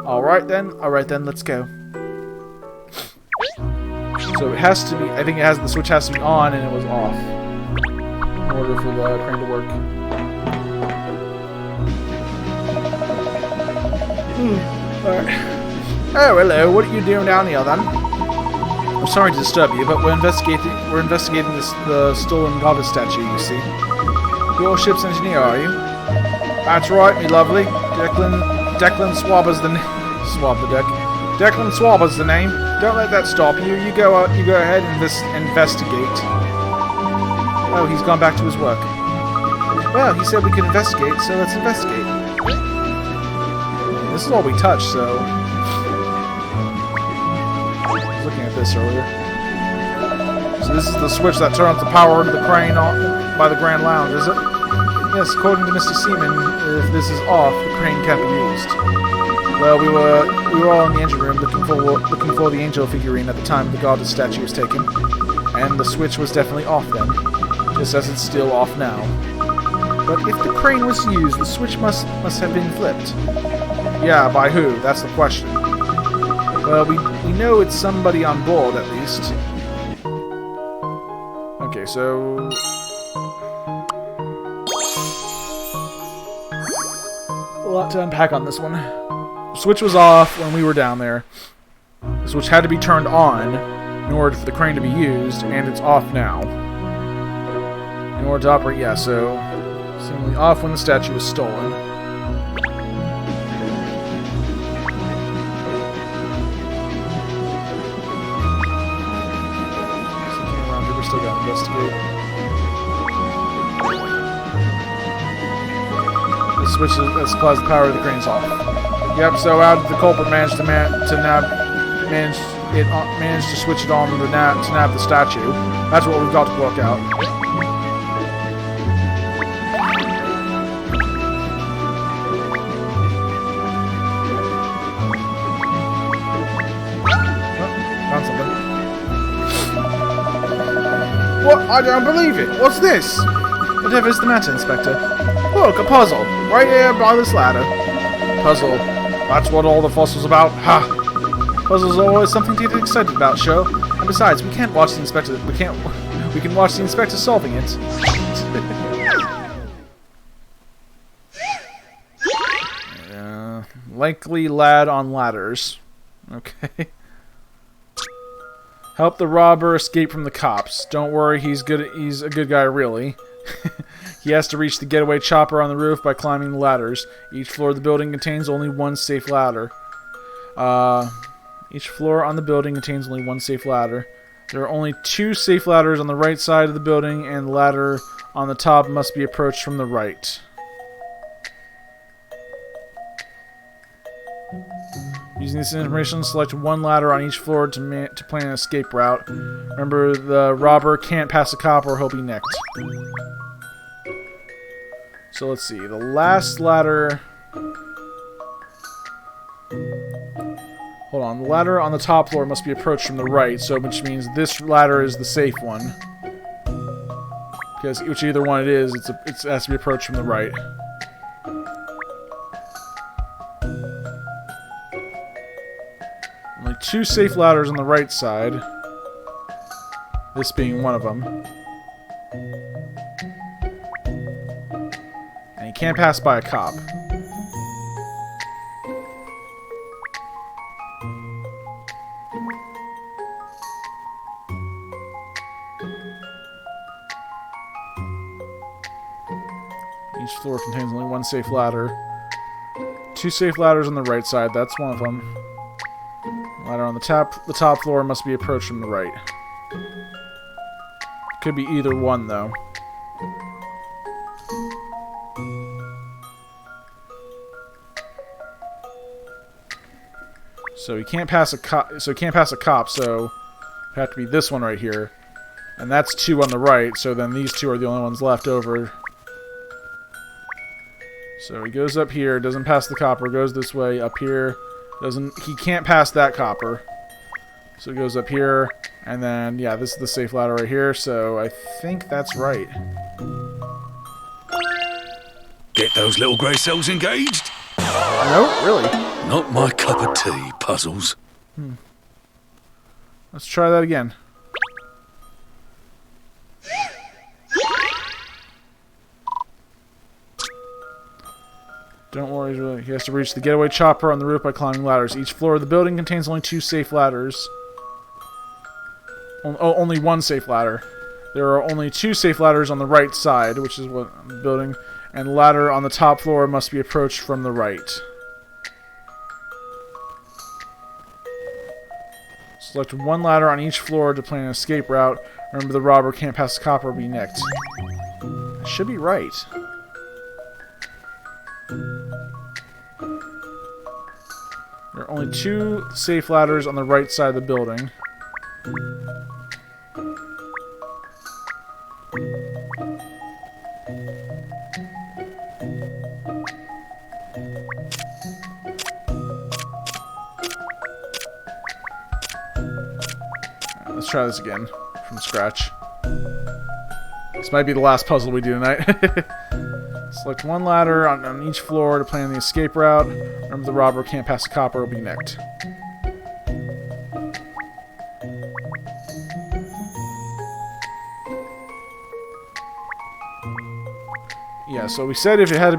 Alright then, let's go. So it has to be, I think the switch has to be on and it was off. In order for the crane to work. Alright. Oh, hello, what are you doing down here then? I'm sorry to disturb you, but we're investigating the stolen goddess statue, you see. You're a ship's engineer, are you? That's right, me lovely. Declan Swabber's the name. Swab the deck. Declan Swabber's the name. Don't let that stop you. You go ahead and investigate. Oh, he's gone back to his work. Well, he said we could investigate, so let's investigate. This is all we touch, so... I was looking at this earlier. So this is the switch that turns the power into the crane on by the Grand Lounge, is it? Yes, according to Mr. Seaman, if this is off, the crane can't be used. Well, we were all in the engine room looking for the angel figurine at the time the goddess statue was taken, and the switch was definitely off then, just as it's still off now. But if the crane was used, the switch must have been flipped. Yeah, by who? That's the question. Well, we know it's somebody on board at least. Okay, so... a lot to unpack on this one. The switch was off when we were down there. The switch had to be turned on in order for the crane to be used, and it's off now. In order to operate, yeah, so... seemingly off when the statue was stolen. Something around here we still gotta investigate. The switch that supplies the power to the crane's off. Yep, so how did the culprit manage to switch it on to nab the statue? That's what we've got to work out. Found something. What? I don't believe it. What's this? Whatever's the matter, Inspector? Look, a puzzle. Right here by this ladder. Puzzle. That's what all the fuss was about. Ha! Puzzles are always something to get excited about, show. And besides, we can't watch the Inspector. We can watch the Inspector solving it. Likely lad on ladders. Okay. Help the robber escape from the cops. Don't worry, he's a good guy, really. He has to reach the getaway chopper on the roof by climbing the ladders. Each floor of the building contains only one safe ladder. Each floor on the building contains only one safe ladder. There are only 2 safe ladders on the right side of the building, and the ladder on the top must be approached from the right. Using this information, select one ladder on each floor to plan an escape route. Remember, the robber can't pass a cop or he'll be nicked. So let's see, the last ladder... Hold on, on. The ladder on the top floor must be approached from the right, so which means this ladder is the safe one. Because which either one it is, it has to be approached from the right. Only 2 safe ladders on the right side. This being one of them. And you can't pass by a cop. Each floor contains only 1 safe ladder. 2 safe ladders on the right side, that's one of them. Ladder on the top floor must be approached from the right. Could be either one, though. So he can't pass a cop. So it have to be this one right here, and that's 2 on the right. So then these 2 are the only ones left over. So he goes up here, doesn't pass the copper, goes this way, up here, he can't pass that copper. So he goes up here, and then, yeah, this is the safe ladder right here, so I think that's right. Get those little grey cells engaged? No, really. Not my cup of tea, puzzles. Let's try that again. Don't worry, he has to reach the getaway chopper on the roof by climbing ladders. Each floor of the building contains only 2 safe ladders. Only 1 safe ladder. There are only 2 safe ladders on the right side, which is what I'm building, and the ladder on the top floor must be approached from the right. Select 1 ladder on each floor to plan an escape route. Remember, the robber can't pass the copper or be nicked. That should be right. There are only 2 safe ladders on the right side of the building. Let's try this again from scratch. This might be the last puzzle we do tonight. Select 1 ladder on each floor to plan the escape route. Remember, the robber can't pass the copper or be nicked. Yeah, so we said if it had to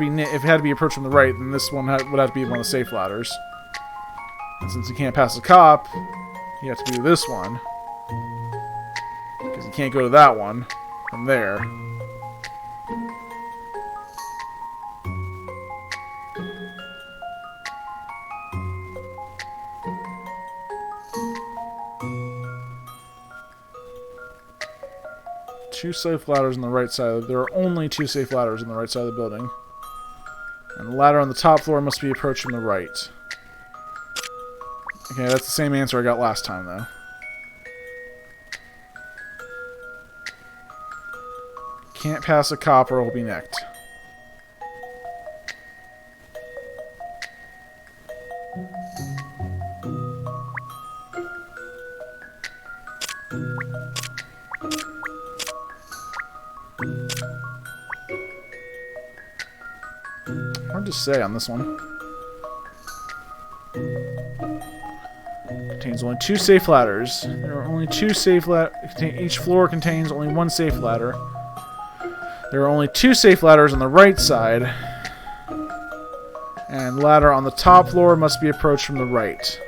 be approached from the right, then this one would have to be one of the safe ladders. And since he can't pass the cop, he has to do this one. Because he can't go to that one from there. Two safe ladders on the right side. There are only 2 safe ladders on the right side of the building. And the ladder on the top floor must be approached from the right. Okay, that's the same answer I got last time, though. Can't pass a cop or will be nicked. Hard to say on this one. Contains only 2 safe ladders. There are only 2 safe each floor contains only 1 safe ladder. There are only 2 safe ladders on the right side. And ladder on the top floor must be approached from the right.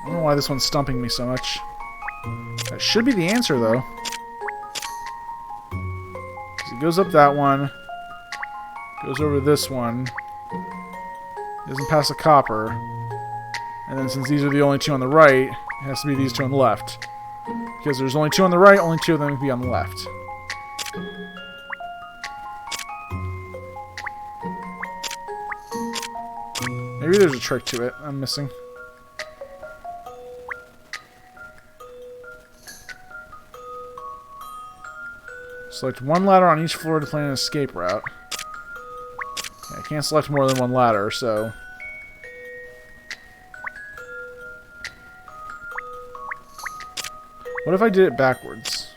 I don't know why this one's stumping me so much. That should be the answer, though. He goes up that one. Goes over this one. Doesn't pass a copper. And then since these are the only 2 on the right, it has to be these 2 on the left. Because there's only 2 on the right, only 2 of them can be on the left. Maybe there's a trick to it I'm missing. Select one ladder on each floor to plan an escape route. Yeah, I can't select more than one ladder, so... What if I did it backwards?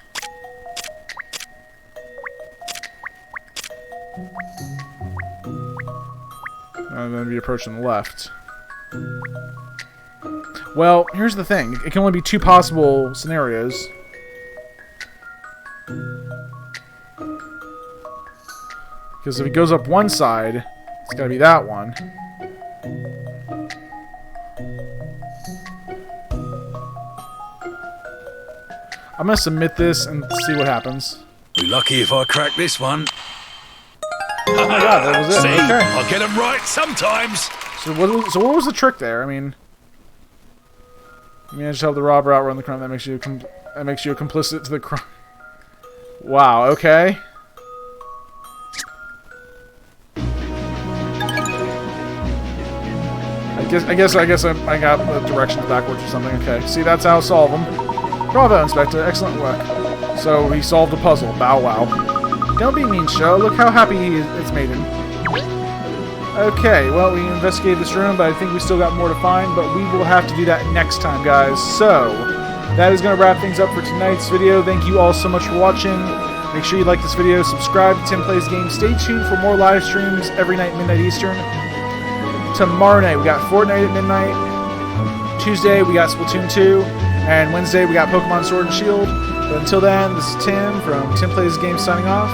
I'm going to be approaching the left. Well, here's the thing. It can only be 2 possible scenarios. Because if it goes up one side, it's got to be that one. I'm going to submit this and see what happens. Be lucky if I crack this one. Oh my god, that was it. See, Okay. I get them right sometimes. So what was the trick there? I mean, you managed to help the robber outrun the crime. That makes you complicit to the crime. Wow. Okay. I guess I got the directions backwards or something. Okay. See, that's how I solve them. Bravo, Inspector. Excellent work. So he solved the puzzle. Bow wow. Don't be mean, Show. Look how happy it's made him. Okay, well, we investigated this room, but I think we still got more to find, but we will have to do that next time, guys. So, that is going to wrap things up for tonight's video. Thank you all so much for watching. Make sure you like this video, subscribe to Tim Plays Game. Stay tuned for more live streams every night, midnight Eastern. Tomorrow night, we got Fortnite at midnight. Tuesday, we got Splatoon 2. And Wednesday, we got Pokemon Sword and Shield. But until then, this is Tim from Tim Plays Game signing off.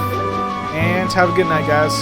And have a good night, guys.